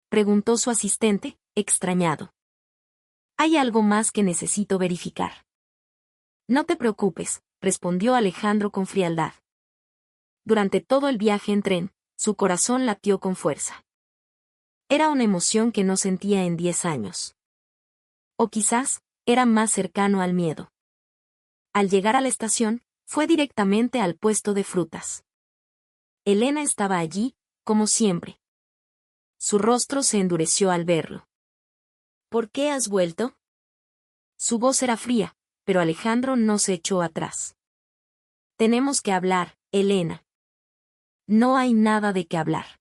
Preguntó su asistente, extrañado. Hay algo más que necesito verificar. No te preocupes, respondió Alejandro con frialdad. Durante todo el viaje en tren, su corazón latió con fuerza. Era una emoción que no sentía en 10 años. O quizás, era más cercano al miedo. Al llegar a la estación, fue directamente al puesto de frutas. Elena estaba allí, como siempre. Su rostro se endureció al verlo. ¿Por qué has vuelto? Su voz era fría, pero Alejandro no se echó atrás. Tenemos que hablar, Elena. No hay nada de qué hablar.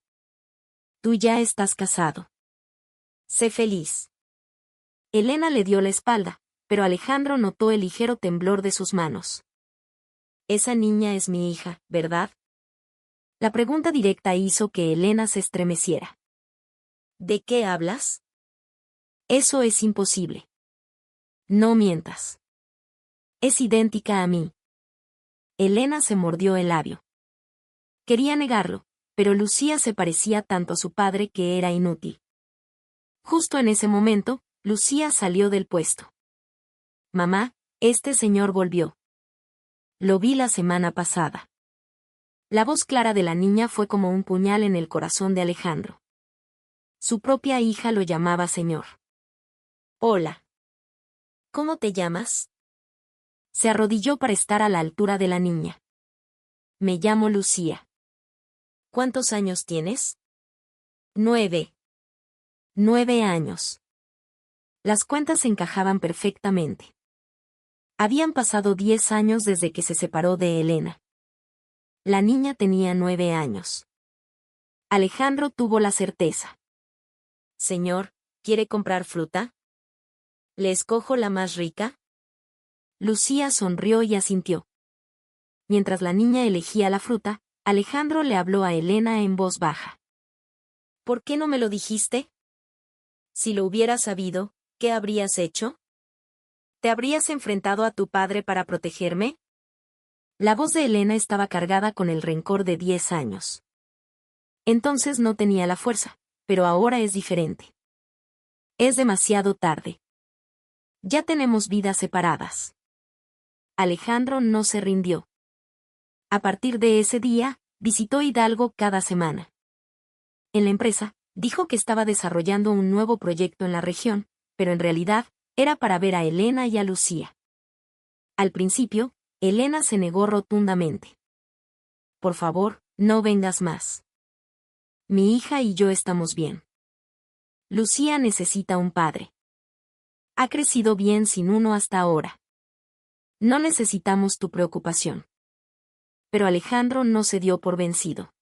Tú ya estás casado. Sé feliz. Elena le dio la espalda, pero Alejandro notó el ligero temblor de sus manos. Esa niña es mi hija, ¿verdad? La pregunta directa hizo que Elena se estremeciera. ¿De qué hablas? Eso es imposible. No mientas. Es idéntica a mí. Elena se mordió el labio. Quería negarlo, pero Lucía se parecía tanto a su padre que era inútil. Justo en ese momento, Lucía salió del puesto. Mamá, Este señor volvió. Lo vi la semana pasada. La voz clara de la niña fue como un puñal en el corazón de Alejandro. Su propia hija lo llamaba señor. Hola. ¿Cómo te llamas? Se arrodilló para estar a la altura de la niña. Me llamo Lucía. ¿Cuántos años tienes? 9. 9 años. Las cuentas encajaban perfectamente. Habían pasado 10 años desde que se separó de Elena. La niña tenía 9 años. Alejandro tuvo la certeza. Señor, ¿quiere comprar fruta? ¿Le escojo la más rica? Lucía sonrió y asintió. Mientras la niña elegía la fruta, Alejandro le habló a Elena en voz baja. ¿Por qué no me lo dijiste? Si lo hubieras sabido, ¿qué habrías hecho? ¿Te habrías enfrentado a tu padre para protegerme? La voz de Elena estaba cargada con el rencor de 10 años. Entonces no tenía la fuerza, pero ahora es diferente. Es demasiado tarde. Ya tenemos vidas separadas. Alejandro no se rindió. A partir de ese día, visitó Hidalgo cada semana. En la empresa, dijo que estaba desarrollando un nuevo proyecto en la región, pero en realidad, era para ver a Elena y a Lucía. Al principio, Elena se negó rotundamente. Por favor, no vengas más. Mi hija y yo estamos bien. Lucía necesita un padre. Ha crecido bien sin uno hasta ahora. No necesitamos tu preocupación. Pero Alejandro no se dio por vencido.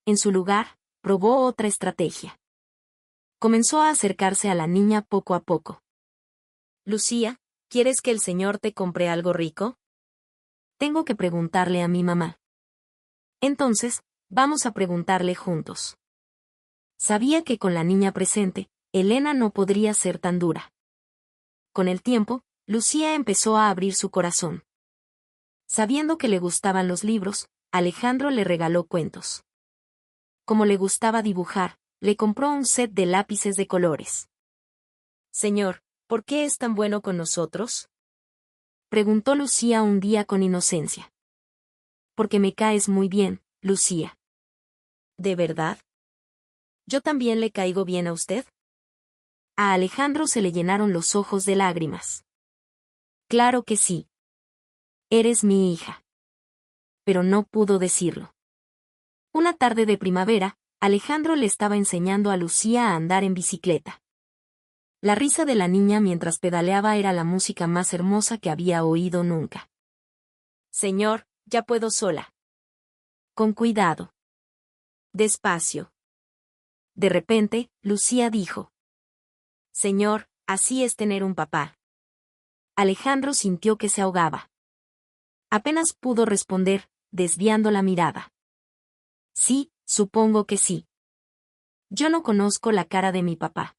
En su lugar, probó otra estrategia. Comenzó a acercarse a la niña poco a poco. Lucía, ¿quieres que el señor te compre algo rico? Tengo que preguntarle a mi mamá. Entonces, vamos a preguntarle juntos. Sabía que con la niña presente, Elena no podría ser tan dura. Con el tiempo, Lucía empezó a abrir su corazón. Sabiendo que le gustaban los libros, Alejandro le regaló cuentos. Como le gustaba dibujar, le compró un set de lápices de colores. Señor, ¿por qué es tan bueno con nosotros? Preguntó Lucía un día con inocencia. Porque me caes muy bien, Lucía. ¿De verdad? ¿Yo también le caigo bien a usted? A Alejandro se le llenaron los ojos de lágrimas. Claro que sí. Eres mi hija. Pero no pudo decirlo. Una tarde de primavera, Alejandro le estaba enseñando a Lucía a andar en bicicleta. La risa de la niña mientras pedaleaba era la música más hermosa que había oído nunca. Señor, ya puedo sola. Con cuidado. Despacio. De repente, Lucía dijo. Señor, así es tener un papá. Alejandro sintió que se ahogaba. Apenas pudo responder, desviando la mirada. Sí, supongo que sí. Yo no conozco la cara de mi papá.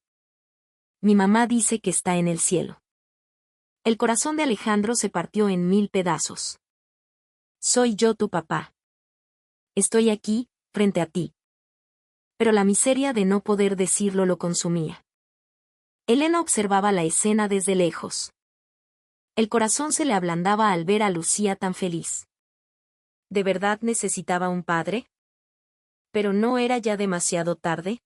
Mi mamá dice que está en el cielo. El corazón de Alejandro se partió en 1000 pedazos. Soy yo tu papá. Estoy aquí, frente a ti. Pero la miseria de no poder decirlo lo consumía. Elena observaba la escena desde lejos. El corazón se le ablandaba al ver a Lucía tan feliz. ¿De verdad necesitaba un padre? ¿Pero no era ya demasiado tarde?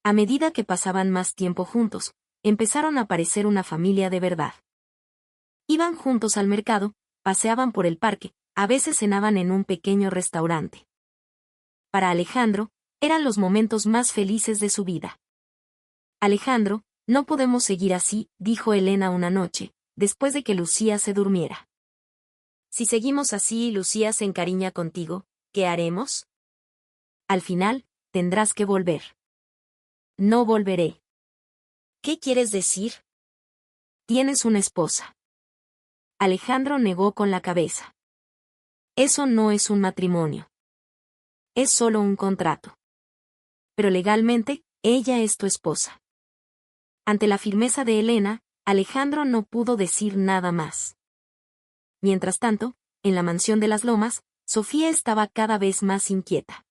A medida que pasaban más tiempo juntos, empezaron a parecer una familia de verdad. Iban juntos al mercado, paseaban por el parque, a veces cenaban en un pequeño restaurante. Para Alejandro, eran los momentos más felices de su vida. Alejandro, no podemos seguir así, dijo Elena una noche, después de que Lucía se durmiera. Si seguimos así y Lucía se encariña contigo, ¿qué haremos? Al final, tendrás que volver. No volveré. ¿Qué quieres decir? Tienes una esposa. Alejandro negó con la cabeza. Eso no es un matrimonio. Es solo un contrato. Pero legalmente, ella es tu esposa. Ante la firmeza de Elena, Alejandro no pudo decir nada más. Mientras tanto, en la mansión de las Lomas, Sofía estaba cada vez más inquieta.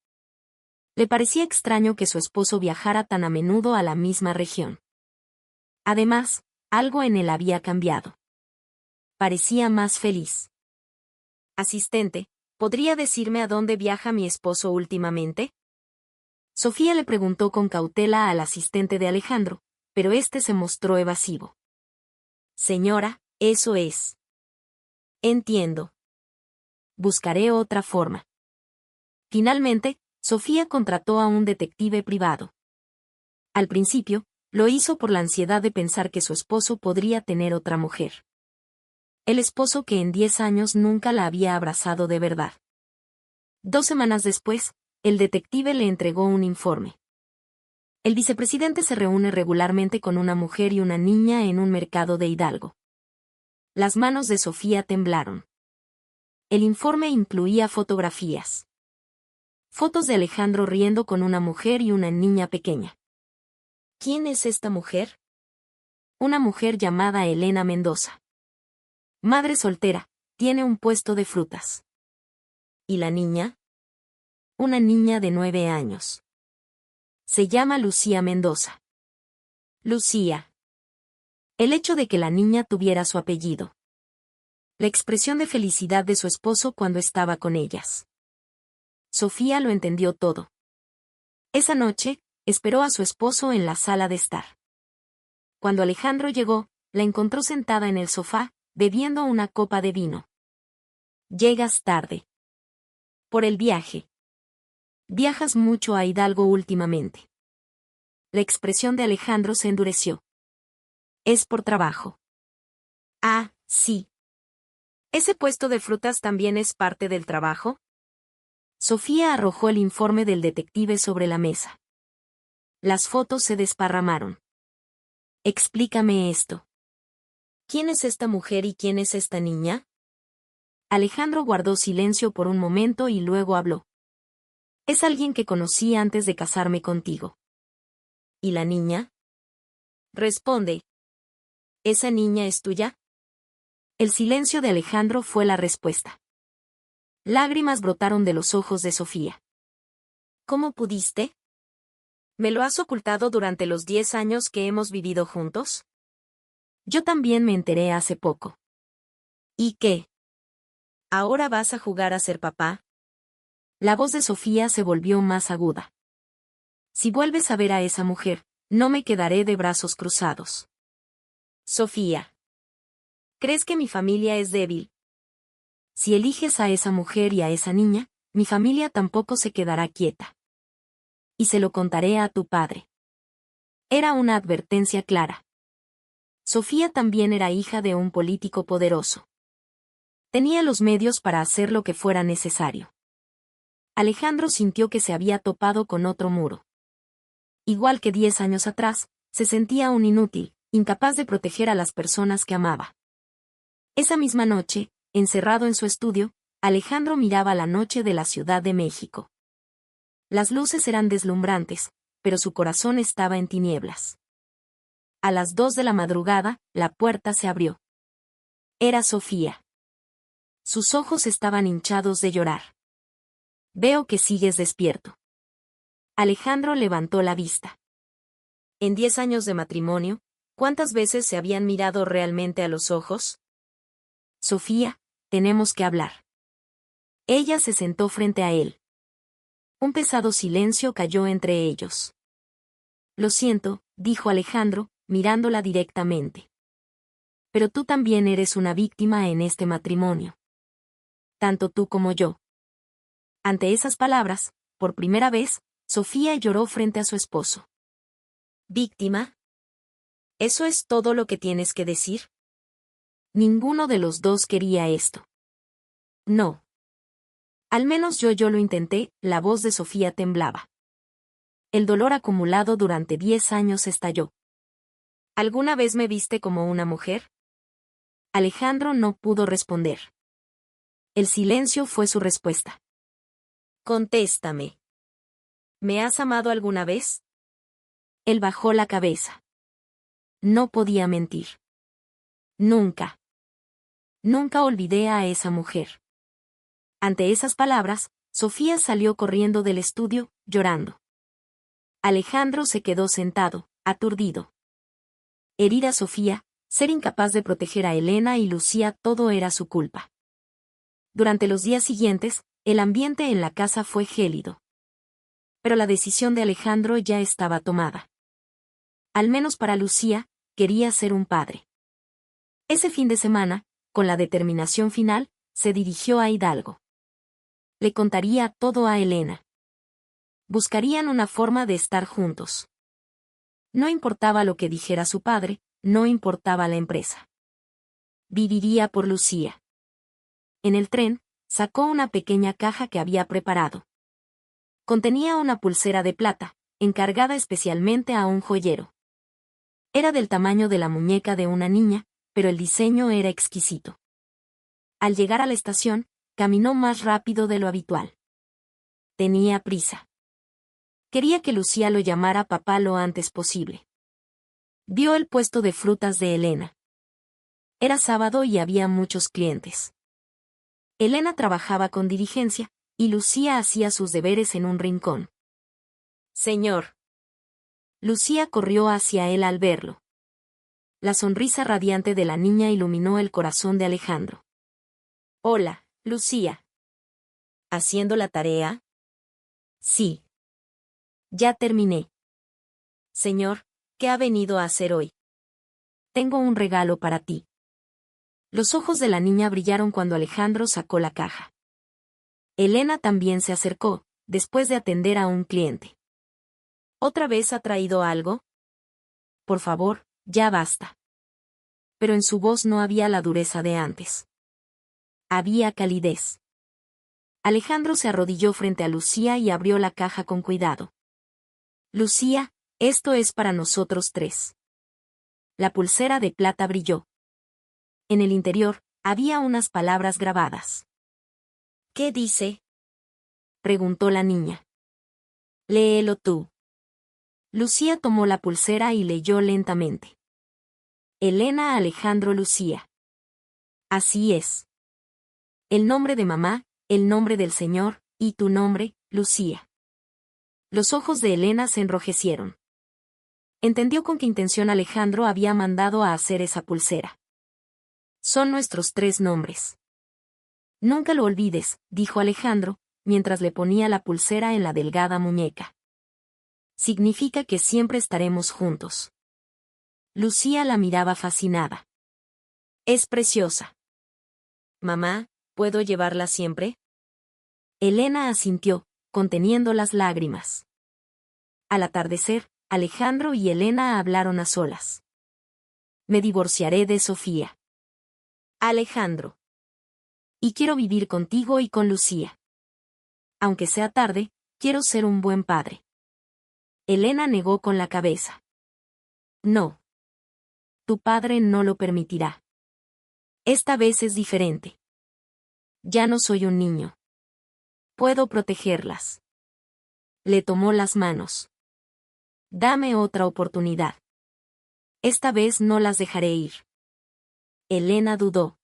Le parecía extraño que su esposo viajara tan a menudo a la misma región. Además, algo en él había cambiado. Parecía más feliz. Asistente, ¿podría decirme a dónde viaja mi esposo últimamente? Sofía le preguntó con cautela al asistente de Alejandro, pero éste se mostró evasivo. Señora, eso es. Entiendo. Buscaré otra forma. Finalmente, Sofía contrató a un detective privado. Al principio, lo hizo por la ansiedad de pensar que su esposo podría tener otra mujer. El esposo que en 10 años nunca la había abrazado de verdad. 2 semanas después, el detective le entregó un informe. El vicepresidente se reúne regularmente con una mujer y una niña en un mercado de Hidalgo. Las manos de Sofía temblaron. El informe incluía fotografías. Fotos de Alejandro riendo con una mujer y una niña pequeña. ¿Quién es esta mujer? Una mujer llamada Elena Mendoza. Madre soltera, tiene un puesto de frutas. ¿Y la niña? Una niña de 9 años. Se llama Lucía Mendoza. Lucía. El hecho de que la niña tuviera su apellido. La expresión de felicidad de su esposo cuando estaba con ellas. Sofía lo entendió todo. Esa noche, esperó a su esposo en la sala de estar. Cuando Alejandro llegó, la encontró sentada en el sofá, bebiendo una copa de vino. Llegas tarde. Por el viaje. Viajas mucho a Hidalgo últimamente. La expresión de Alejandro se endureció. Es por trabajo. Ah, sí. ¿Ese puesto de frutas también es parte del trabajo? Sofía arrojó el informe del detective sobre la mesa. Las fotos se desparramaron. Explícame esto. ¿Quién es esta mujer y quién es esta niña? Alejandro guardó silencio por un momento y luego habló. Es alguien que conocí antes de casarme contigo. ¿Y la niña? Responde. ¿Esa niña es tuya? El silencio de Alejandro fue la respuesta. Lágrimas brotaron de los ojos de Sofía. ¿Cómo pudiste? ¿Me lo has ocultado durante los 10 años que hemos vivido juntos? Yo también me enteré hace poco. ¿Y qué? ¿Ahora vas a jugar a ser papá? La voz de Sofía se volvió más aguda. Si vuelves a ver a esa mujer, no me quedaré de brazos cruzados. Sofía. ¿Crees que mi familia es débil? Si eliges a esa mujer y a esa niña, mi familia tampoco se quedará quieta. Y se lo contaré a tu padre. Era una advertencia clara. Sofía también era hija de un político poderoso. Tenía los medios para hacer lo que fuera necesario. Alejandro sintió que se había topado con otro muro. Igual que 10 años atrás, se sentía un inútil, incapaz de proteger a las personas que amaba. Esa misma noche, encerrado en su estudio, Alejandro miraba la noche de la Ciudad de México. Las luces eran deslumbrantes, pero su corazón estaba en tinieblas. A las 2 de la madrugada, la puerta se abrió. Era Sofía. Sus ojos estaban hinchados de llorar. Veo que sigues despierto. Alejandro levantó la vista. En 10 años de matrimonio, ¿cuántas veces se habían mirado realmente a los ojos? Sofía, tenemos que hablar. Ella se sentó frente a él. Un pesado silencio cayó entre ellos. Lo siento, dijo Alejandro, mirándola directamente. Pero tú también eres una víctima en este matrimonio. Tanto tú como yo. Ante esas palabras, por primera vez, Sofía lloró frente a su esposo. ¿Víctima? ¿Eso es todo lo que tienes que decir? Ninguno de los dos quería esto. No. Al menos yo lo intenté, la voz de Sofía temblaba. El dolor acumulado durante 10 años estalló. ¿Alguna vez me viste como una mujer? Alejandro no pudo responder. El silencio fue su respuesta. Contéstame. ¿Me has amado alguna vez? Él bajó la cabeza. No podía mentir. Nunca. Nunca olvidé a esa mujer. Ante esas palabras, Sofía salió corriendo del estudio, llorando. Alejandro se quedó sentado, aturdido. Herida Sofía, Ser incapaz de proteger a Elena y Lucía todo era su culpa. Durante los días siguientes, el ambiente en la casa fue gélido. Pero la decisión de Alejandro ya estaba tomada. Al menos para Lucía, quería ser un padre. Ese fin de semana, con la determinación final, se dirigió a Hidalgo. Le contaría todo a Elena. Buscarían una forma de estar juntos. No importaba lo que dijera su padre, no importaba la empresa. Viviría por Lucía. En el tren, sacó una pequeña caja que había preparado. Contenía una pulsera de plata, encargada especialmente a un joyero. Era del tamaño de la muñeca de una niña, pero el diseño era exquisito. Al llegar a la estación, caminó más rápido de lo habitual. Tenía prisa. Quería que Lucía lo llamara papá lo antes posible. Vio el puesto de frutas de Elena. Era sábado y había muchos clientes. Elena trabajaba con diligencia, y Lucía hacía sus deberes en un rincón. «Señor». Lucía corrió hacia él al verlo. La sonrisa radiante de la niña iluminó el corazón de Alejandro. «Hola, Lucía». «¿Haciendo la tarea?» «Sí». «Ya terminé». «Señor, ¿qué ha venido a hacer hoy?» «Tengo un regalo para ti». Los ojos de la niña brillaron cuando Alejandro sacó la caja. Elena también se acercó, después de atender a un cliente. «¿Otra vez ha traído algo?» «Por favor, ya basta». Pero en su voz no había la dureza de antes. Había calidez. Alejandro se arrodilló frente a Lucía y abrió la caja con cuidado. «Lucía, esto es para nosotros tres». La pulsera de plata brilló. En el interior, había unas palabras grabadas. «¿Qué dice?» preguntó la niña. «Léelo tú». Lucía tomó la pulsera y leyó lentamente. «Elena Alejandro Lucía». Así es. El nombre de mamá, el nombre del señor, y tu nombre, Lucía. Los ojos de Elena se enrojecieron. Entendió con qué intención Alejandro había mandado a hacer esa pulsera. «Son nuestros tres nombres». «Nunca lo olvides», dijo Alejandro, mientras le ponía la pulsera en la delgada muñeca. «Significa que siempre estaremos juntos». Lucía la miraba fascinada. «Es preciosa». «Mamá, ¿puedo llevarla siempre?» Elena asintió, conteniendo las lágrimas. Al atardecer, Alejandro y Elena hablaron a solas. «Me divorciaré de Sofía». «Alejandro». «Y quiero vivir contigo y con Lucía. Aunque sea tarde, quiero ser un buen padre». Elena negó con la cabeza. «No. Tu padre no lo permitirá. Esta vez es diferente. Ya no soy un niño. Puedo protegerlas». Le tomó las manos. «Dame otra oportunidad. Esta vez no las dejaré ir». Elena dudó.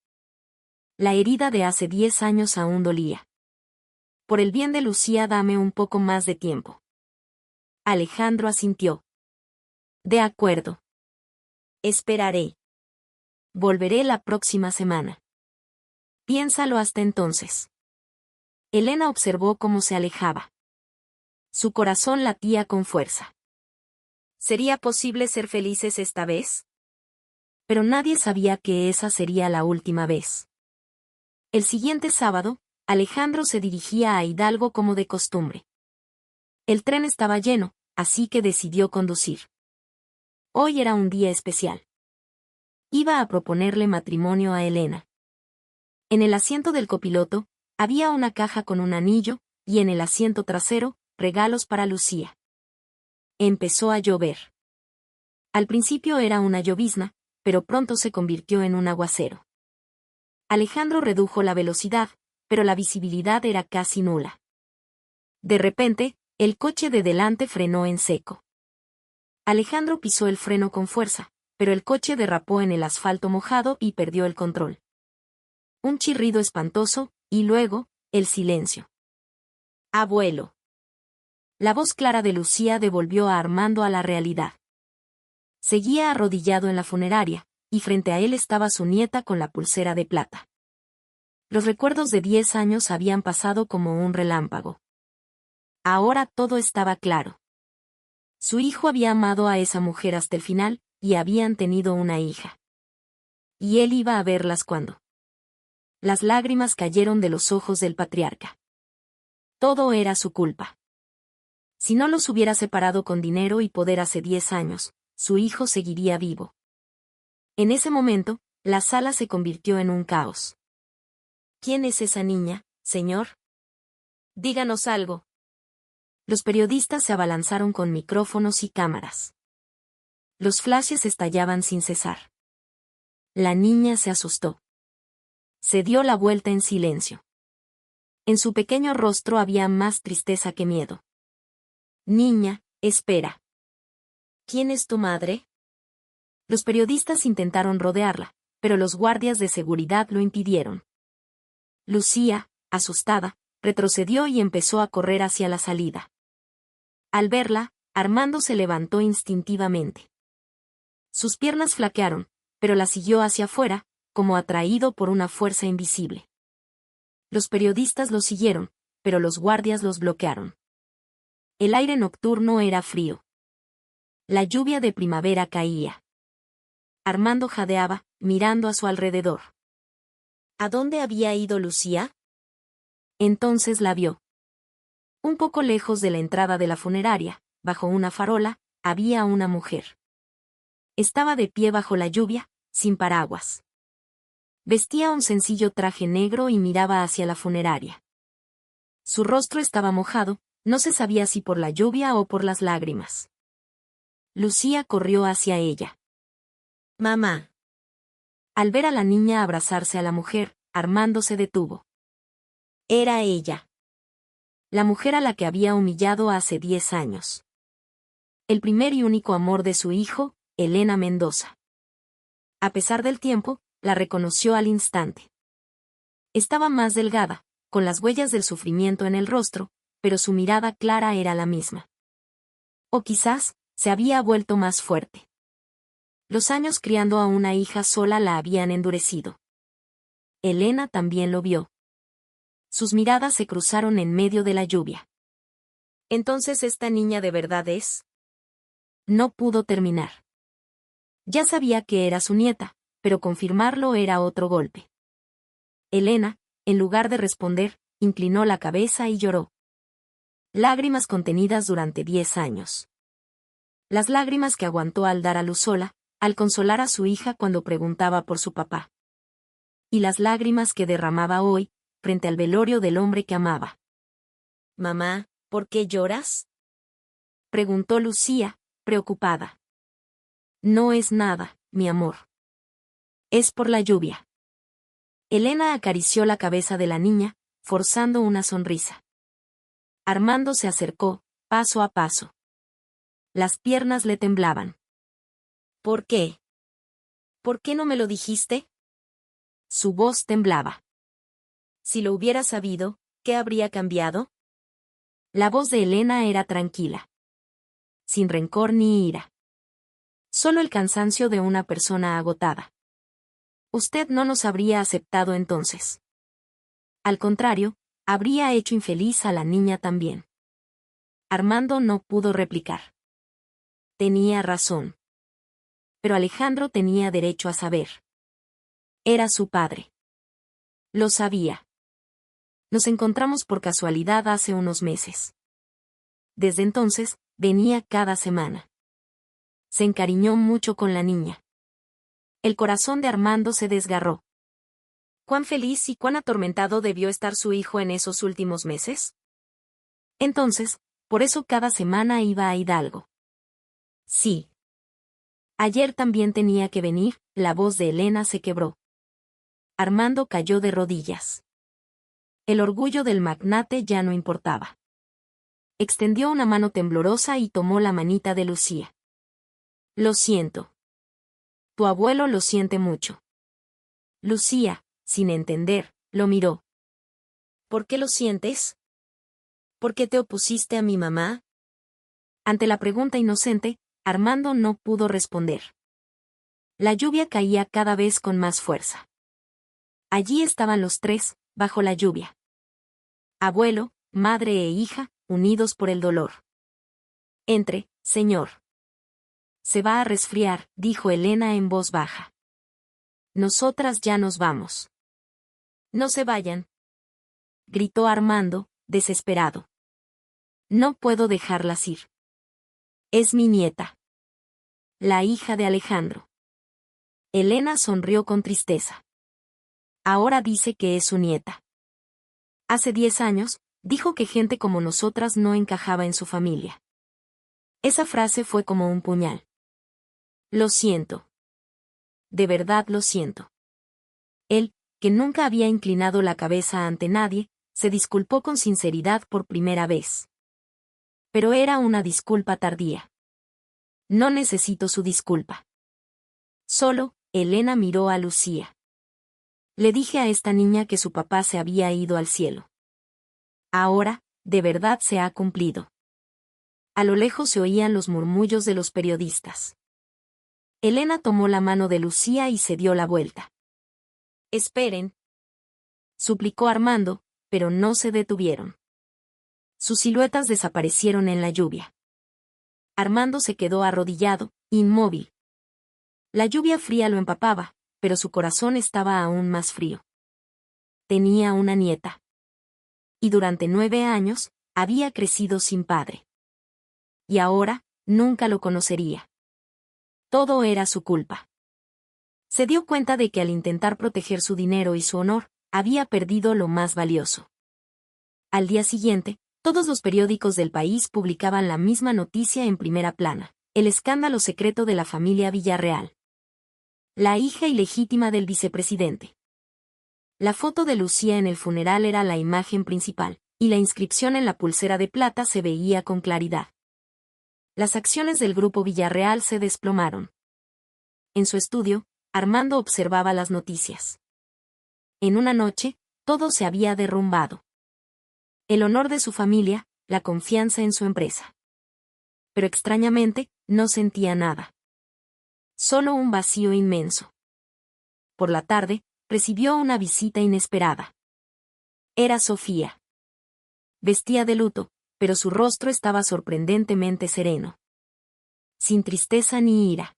La herida de hace 10 años aún dolía. «Por el bien de Lucía, dame un poco más de tiempo». Alejandro asintió. «De acuerdo. Esperaré. Volveré la próxima semana». «Piénsalo hasta entonces». Elena observó cómo se alejaba. Su corazón latía con fuerza. ¿Sería posible ser felices esta vez? Pero nadie sabía que esa sería la última vez. El siguiente sábado, Alejandro se dirigía a Hidalgo como de costumbre. El tren estaba lleno, así que decidió conducir. Hoy era un día especial. Iba a proponerle matrimonio a Elena. En el asiento del copiloto, había una caja con un anillo, y en el asiento trasero, regalos para Lucía. Empezó a llover. Al principio era una llovizna, pero pronto se convirtió en un aguacero. Alejandro redujo la velocidad, pero la visibilidad era casi nula. De repente, el coche de delante frenó en seco. Alejandro pisó el freno con fuerza, pero el coche derrapó en el asfalto mojado y perdió el control. Un chirrido espantoso, y luego, el silencio. «Abuelo». La voz clara de Lucía devolvió a Armando a la realidad. Seguía arrodillado en la funeraria, y frente a él estaba su nieta con la pulsera de plata. Los recuerdos de 10 años habían pasado como un relámpago. Ahora todo estaba claro. Su hijo había amado a esa mujer hasta el final, y habían tenido una hija. Y él iba a verlas cuando. Las lágrimas cayeron de los ojos del patriarca. Todo era su culpa. Si no los hubiera separado con dinero y poder hace 10 años, su hijo seguiría vivo. En ese momento, la sala se convirtió en un caos. ¿Quién es esa niña, señor? Díganos algo. Los periodistas se abalanzaron con micrófonos y cámaras. Los flashes estallaban sin cesar. La niña se asustó. Se dio la vuelta en silencio. En su pequeño rostro había más tristeza que miedo. Niña, espera. ¿Quién es tu madre? Los periodistas intentaron rodearla, pero los guardias de seguridad lo impidieron. Lucía, asustada, retrocedió y empezó a correr hacia la salida. Al verla, Armando se levantó instintivamente. Sus piernas flaquearon, pero la siguió hacia afuera, como atraído por una fuerza invisible. Los periodistas lo siguieron, pero los guardias los bloquearon. El aire nocturno era frío. La lluvia de primavera caía. Armando jadeaba, mirando a su alrededor. ¿A dónde había ido Lucía? Entonces la vio. Un poco lejos de la entrada de la funeraria, bajo una farola, había una mujer. Estaba de pie bajo la lluvia, sin paraguas. Vestía un sencillo traje negro y miraba hacia la funeraria. Su rostro estaba mojado, no se sabía si por la lluvia o por las lágrimas. Lucía corrió hacia ella. Mamá. Al ver a la niña abrazarse a la mujer, Armando se detuvo. Era ella. La mujer a la que había humillado hace 10 años. El primer y único amor de su hijo, Elena Mendoza. A pesar del tiempo, la reconoció al instante. Estaba más delgada, con las huellas del sufrimiento en el rostro, pero su mirada clara era la misma. O quizás, se había vuelto más fuerte. Los años criando a una hija sola la habían endurecido. Elena también lo vio. Sus miradas se cruzaron en medio de la lluvia. ¿Entonces esta niña de verdad es? No pudo terminar. Ya sabía que era su nieta, pero confirmarlo era otro golpe. Elena, en lugar de responder, inclinó la cabeza y lloró. Lágrimas contenidas durante 10 años. Las lágrimas que aguantó al dar a luz sola, al consolar a su hija cuando preguntaba por su papá. Y las lágrimas que derramaba hoy, frente al velorio del hombre que amaba. Mamá, ¿por qué lloras? Preguntó Lucía, preocupada. No es nada, mi amor. Es por la lluvia. Elena acarició la cabeza de la niña, forzando una sonrisa. Armando se acercó, paso a paso. Las piernas le temblaban. ¿Por qué? ¿Por qué no me lo dijiste? Su voz temblaba. Si lo hubiera sabido, ¿qué habría cambiado? La voz de Elena era tranquila. Sin rencor ni ira. Solo el cansancio de una persona agotada. Usted no nos habría aceptado entonces. Al contrario, habría hecho infeliz a la niña también. Armando no pudo replicar. Tenía razón. Pero Alejandro tenía derecho a saber. Era su padre. Lo sabía. Nos encontramos por casualidad hace unos meses. Desde entonces, venía cada semana. Se encariñó mucho con la niña. El corazón de Armando se desgarró. ¿Cuán feliz y cuán atormentado debió estar su hijo en esos últimos meses? Entonces, por eso cada semana iba a Hidalgo. Sí. Ayer también tenía que venir, la voz de Elena se quebró. Armando cayó de rodillas. El orgullo del magnate ya no importaba. Extendió una mano temblorosa y tomó la manita de Lucía. Lo siento. Tu abuelo lo siente mucho. Lucía, sin entender, lo miró. ¿Por qué lo sientes? ¿Por qué te opusiste a mi mamá? Ante la pregunta inocente, Armando no pudo responder. La lluvia caía cada vez con más fuerza. Allí estaban los tres, bajo la lluvia. Abuelo, madre e hija, unidos por el dolor. Entre, señor. Se va a resfriar, dijo Elena en voz baja. Nosotras ya nos vamos. No se vayan, gritó Armando, desesperado. No puedo dejarlas ir. Es mi nieta. La hija de Alejandro. Elena sonrió con tristeza. Ahora dice que es su nieta. Hace 10 años, dijo que gente como nosotras no encajaba en su familia. Esa frase fue como un puñal. Lo siento. De verdad lo siento. Él, que nunca había inclinado la cabeza ante nadie, se disculpó con sinceridad por primera vez. Pero era una disculpa tardía. No necesito su disculpa. Solo, Elena miró a Lucía. Le dije a esta niña que su papá se había ido al cielo. Ahora, de verdad se ha cumplido. A lo lejos se oían los murmullos de los periodistas. Elena tomó la mano de Lucía y se dio la vuelta. Esperen, suplicó Armando, pero no se detuvieron. Sus siluetas desaparecieron en la lluvia. Armando se quedó arrodillado, inmóvil. La lluvia fría lo empapaba, pero su corazón estaba aún más frío. Tenía una nieta. Y durante 9 años, había crecido sin padre. Y ahora, nunca lo conocería. Todo era su culpa. Se dio cuenta de que al intentar proteger su dinero y su honor, había perdido lo más valioso. Al día siguiente, todos los periódicos del país publicaban la misma noticia en primera plana: el escándalo secreto de la familia Villarreal. La hija ilegítima del vicepresidente. La foto de Lucía en el funeral era la imagen principal, y la inscripción en la pulsera de plata se veía con claridad. Las acciones del grupo Villarreal se desplomaron. En su estudio, Armando observaba las noticias. En una noche, todo se había derrumbado. El honor de su familia, la confianza en su empresa. Pero extrañamente, no sentía nada. Solo un vacío inmenso. Por la tarde, recibió una visita inesperada. Era Sofía. Vestía de luto, pero su rostro estaba sorprendentemente sereno. Sin tristeza ni ira.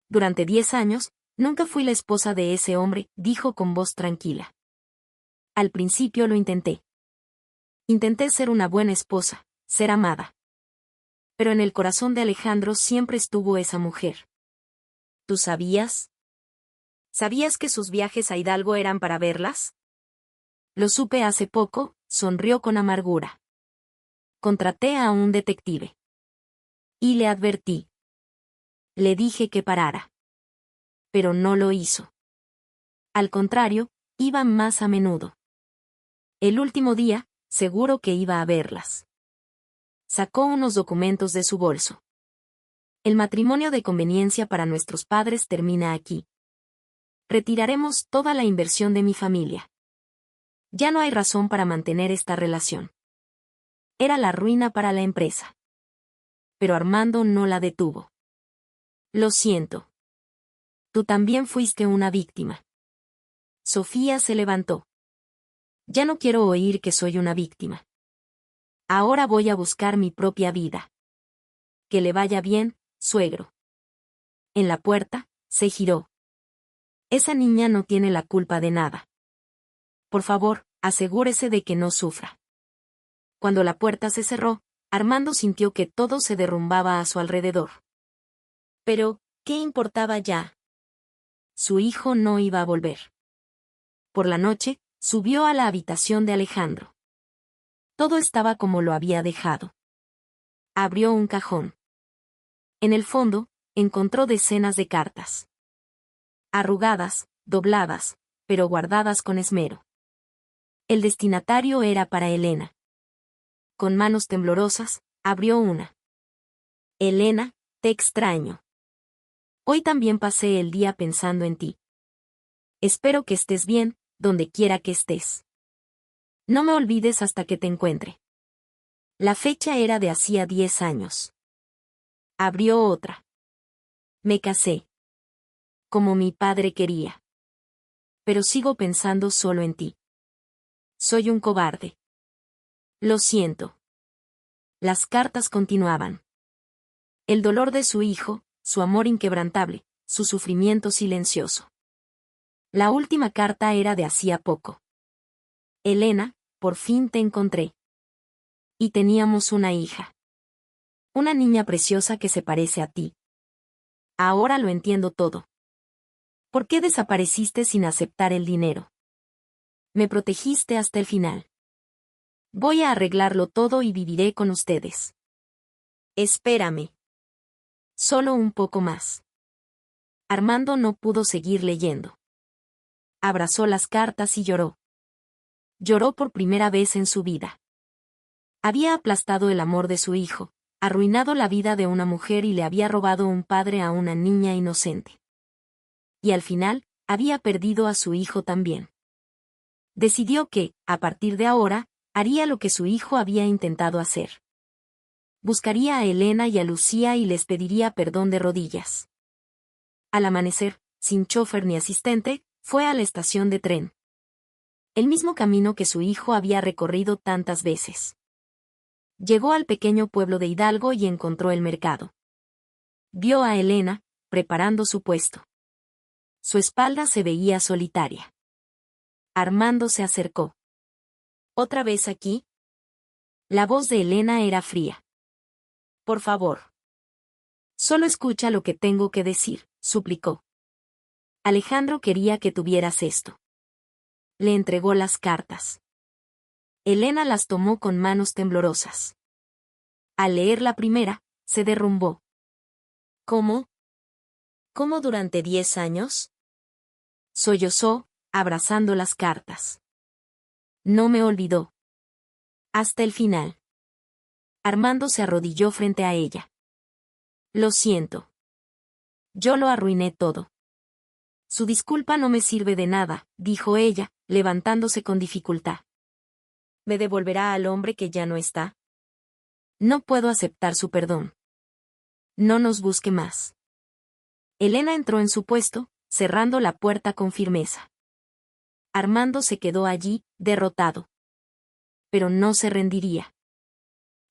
Durante 10 años, nunca fui la esposa de ese hombre, dijo con voz tranquila. Al principio lo intenté. Intenté ser una buena esposa, ser amada. Pero en el corazón de Alejandro siempre estuvo esa mujer. ¿Tú sabías? ¿Sabías que sus viajes a Hidalgo eran para verlas? Lo supe hace poco, sonrió con amargura. Contraté a un detective. Y le advertí. Le dije que parara. Pero no lo hizo. Al contrario, iba más a menudo. El último día, seguro que iba a verlas. Sacó unos documentos de su bolso. El matrimonio de conveniencia para nuestros padres termina aquí. Retiraremos toda la inversión de mi familia. Ya no hay razón para mantener esta relación. Era la ruina para la empresa. Pero Armando no la detuvo. Lo siento. Tú también fuiste una víctima. Sofía se levantó. Ya no quiero oír que soy una víctima. Ahora voy a buscar mi propia vida. Que le vaya bien, suegro. En la puerta, se giró. Esa niña no tiene la culpa de nada. Por favor, asegúrese de que no sufra. Cuando la puerta se cerró, Armando sintió que todo se derrumbaba a su alrededor. Pero, ¿qué importaba ya? Su hijo no iba a volver. Por la noche, subió a la habitación de Alejandro. Todo estaba como lo había dejado. Abrió un cajón. En el fondo, encontró decenas de cartas. Arrugadas, dobladas, pero guardadas con esmero. El destinatario era para Elena. Con manos temblorosas, abrió una. Elena, te extraño. Hoy también pasé el día pensando en ti. Espero que estés bien, donde quiera que estés. No me olvides hasta que te encuentre. La fecha era de hacía 10 años. Abrió otra. Me casé. como mi padre quería. Pero sigo pensando solo en ti. Soy un cobarde. Lo siento. Las cartas continuaban. El dolor de su hijo, su amor inquebrantable, su sufrimiento silencioso. La última carta era de hacía poco. Elena, por fin te encontré. Y teníamos una hija. Una niña preciosa que se parece a ti. Ahora lo entiendo todo. ¿Por qué desapareciste sin aceptar el dinero? Me protegiste hasta el final. Voy a arreglarlo todo y viviré con ustedes. Espérame. Solo un poco más. Armando no pudo seguir leyendo. Abrazó las cartas y lloró. Lloró por primera vez en su vida. Había aplastado el amor de su hijo, arruinado la vida de una mujer y le había robado un padre a una niña inocente. Y al final, había perdido a su hijo también. Decidió que, a partir de ahora, haría lo que su hijo había intentado hacer. Buscaría a Elena y a Lucía y les pediría perdón de rodillas. Al amanecer, sin chofer ni asistente, fue a la estación de tren. El mismo camino que su hijo había recorrido tantas veces. Llegó al pequeño pueblo de Hidalgo y encontró el mercado. Vio a Elena, preparando su puesto. Su espalda se veía solitaria. Armando se acercó. ¿Otra vez aquí? La voz de Elena era fría. Por favor. Solo escucha lo que tengo que decir, suplicó. Alejandro quería que tuvieras esto. Le entregó las cartas. Elena las tomó con manos temblorosas. Al leer la primera, se derrumbó. ¿Cómo? ¿Cómo durante 10 años? Sollozó, abrazando las cartas. No me olvidó. Hasta el final. Armando se arrodilló frente a ella. Lo siento. Yo lo arruiné todo. Su disculpa no me sirve de nada, dijo ella, levantándose con dificultad. ¿Me devolverá al hombre que ya no está? No puedo aceptar su perdón. No nos busque más. Elena entró en su puesto, cerrando la puerta con firmeza. Armando se quedó allí, derrotado. Pero no se rendiría.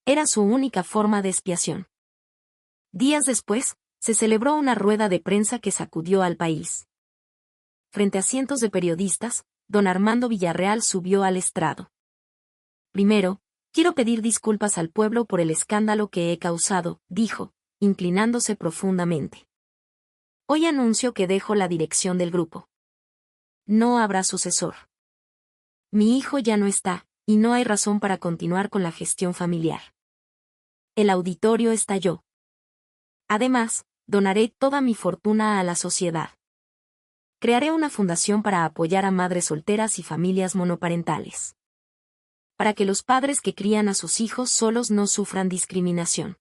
Era su única forma de expiación. Días después, se celebró una rueda de prensa que sacudió al país. Frente a cientos de periodistas, don Armando Villarreal subió al estrado. Primero, quiero pedir disculpas al pueblo por el escándalo que he causado, dijo, inclinándose profundamente. Hoy anuncio que dejo la dirección del grupo. No habrá sucesor. Mi hijo ya no está, y no hay razón para continuar con la gestión familiar. El auditorio estalló. Además, donaré toda mi fortuna a la sociedad. Crearé una fundación para apoyar a madres solteras y familias monoparentales. Para que los padres que crían a sus hijos solos no sufran discriminación.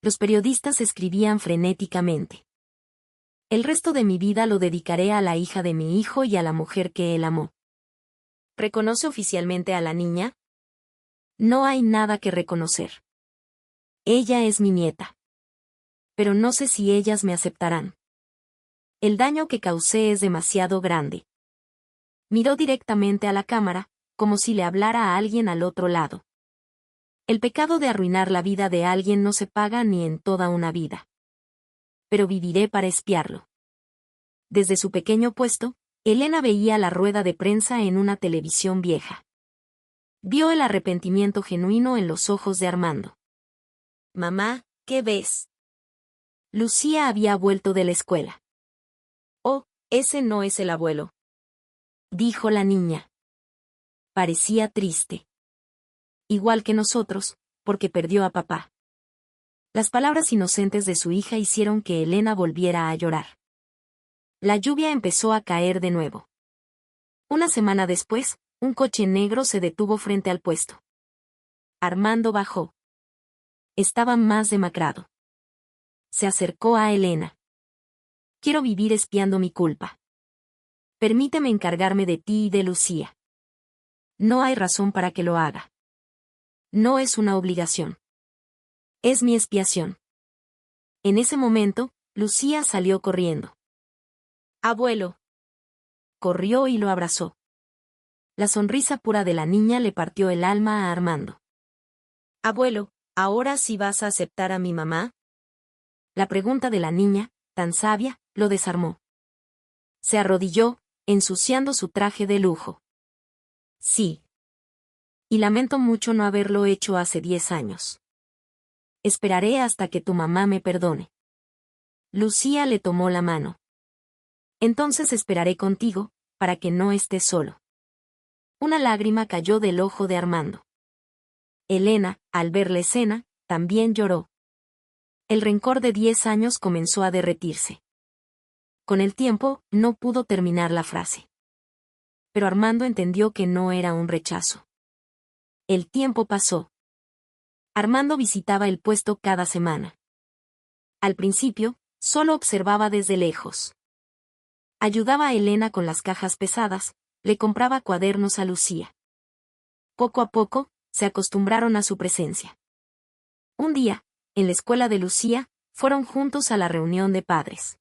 Los periodistas escribían frenéticamente. El resto de mi vida lo dedicaré a la hija de mi hijo y a la mujer que él amó. ¿Reconoce oficialmente a la niña? No hay nada que reconocer. Ella es mi nieta. Pero no sé si ellas me aceptarán. El daño que causé es demasiado grande. Miró directamente a la cámara, como si le hablara a alguien al otro lado. El pecado de arruinar la vida de alguien no se paga ni en toda una vida. Pero viviré para espiarlo. Desde su pequeño puesto, Elena veía la rueda de prensa en una televisión vieja. Vio el arrepentimiento genuino en los ojos de Armando. Mamá, ¿qué ves? Lucía había vuelto de la escuela. Oh, ese no es el abuelo, dijo la niña. Parecía triste. Igual que nosotros, porque perdió a papá. Las palabras inocentes de su hija hicieron que Elena volviera a llorar. La lluvia empezó a caer de nuevo. Una semana después, un coche negro se detuvo frente al puesto. Armando bajó. Estaba más demacrado. Se acercó a Elena. Quiero vivir espiando mi culpa. Permíteme encargarme de ti y de Lucía. No hay razón para que lo haga. No es una obligación. Es mi expiación. En ese momento, Lucía salió corriendo. Abuelo. Corrió y lo abrazó. La sonrisa pura de la niña le partió el alma a Armando. Abuelo, ¿ahora sí vas a aceptar a mi mamá? La pregunta de la niña, tan sabia, lo desarmó. Se arrodilló, ensuciando su traje de lujo. Sí. Y lamento mucho no haberlo hecho hace 10 años. Esperaré hasta que tu mamá me perdone. Lucía le tomó la mano. Entonces esperaré contigo, para que no estés solo. Una lágrima cayó del ojo de Armando. Elena, al ver la escena, también lloró. El rencor de 10 años comenzó a derretirse. Con el tiempo, no pudo terminar la frase. Pero Armando entendió que no era un rechazo. El tiempo pasó. Armando visitaba el puesto cada semana. Al principio, solo observaba desde lejos. Ayudaba a Elena con las cajas pesadas, le compraba cuadernos a Lucía. Poco a poco, se acostumbraron a su presencia. Un día, en la escuela de Lucía, fueron juntos a la reunión de padres.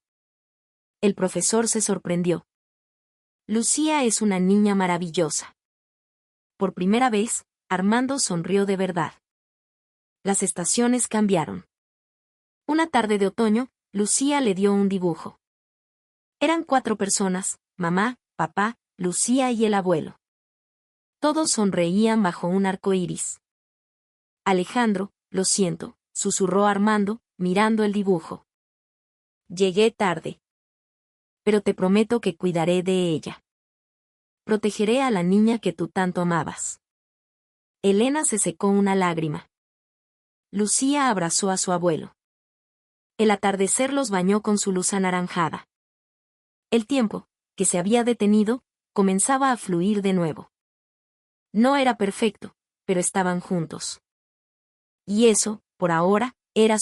El profesor se sorprendió. Lucía es una niña maravillosa. Por primera vez, Armando sonrió de verdad. Las estaciones cambiaron. Una tarde de otoño, Lucía le dio un dibujo. Eran 4 personas, mamá, papá, Lucía y el abuelo. Todos sonreían bajo un arco iris. Alejandro, lo siento, susurró Armando, mirando el dibujo. Llegué tarde. Pero te prometo que cuidaré de ella. Protegeré a la niña que tú tanto amabas. Elena se secó una lágrima. Lucía abrazó a su abuelo. El atardecer los bañó con su luz anaranjada. El tiempo, que se había detenido, comenzaba a fluir de nuevo. No era perfecto, pero estaban juntos. Y eso, por ahora, era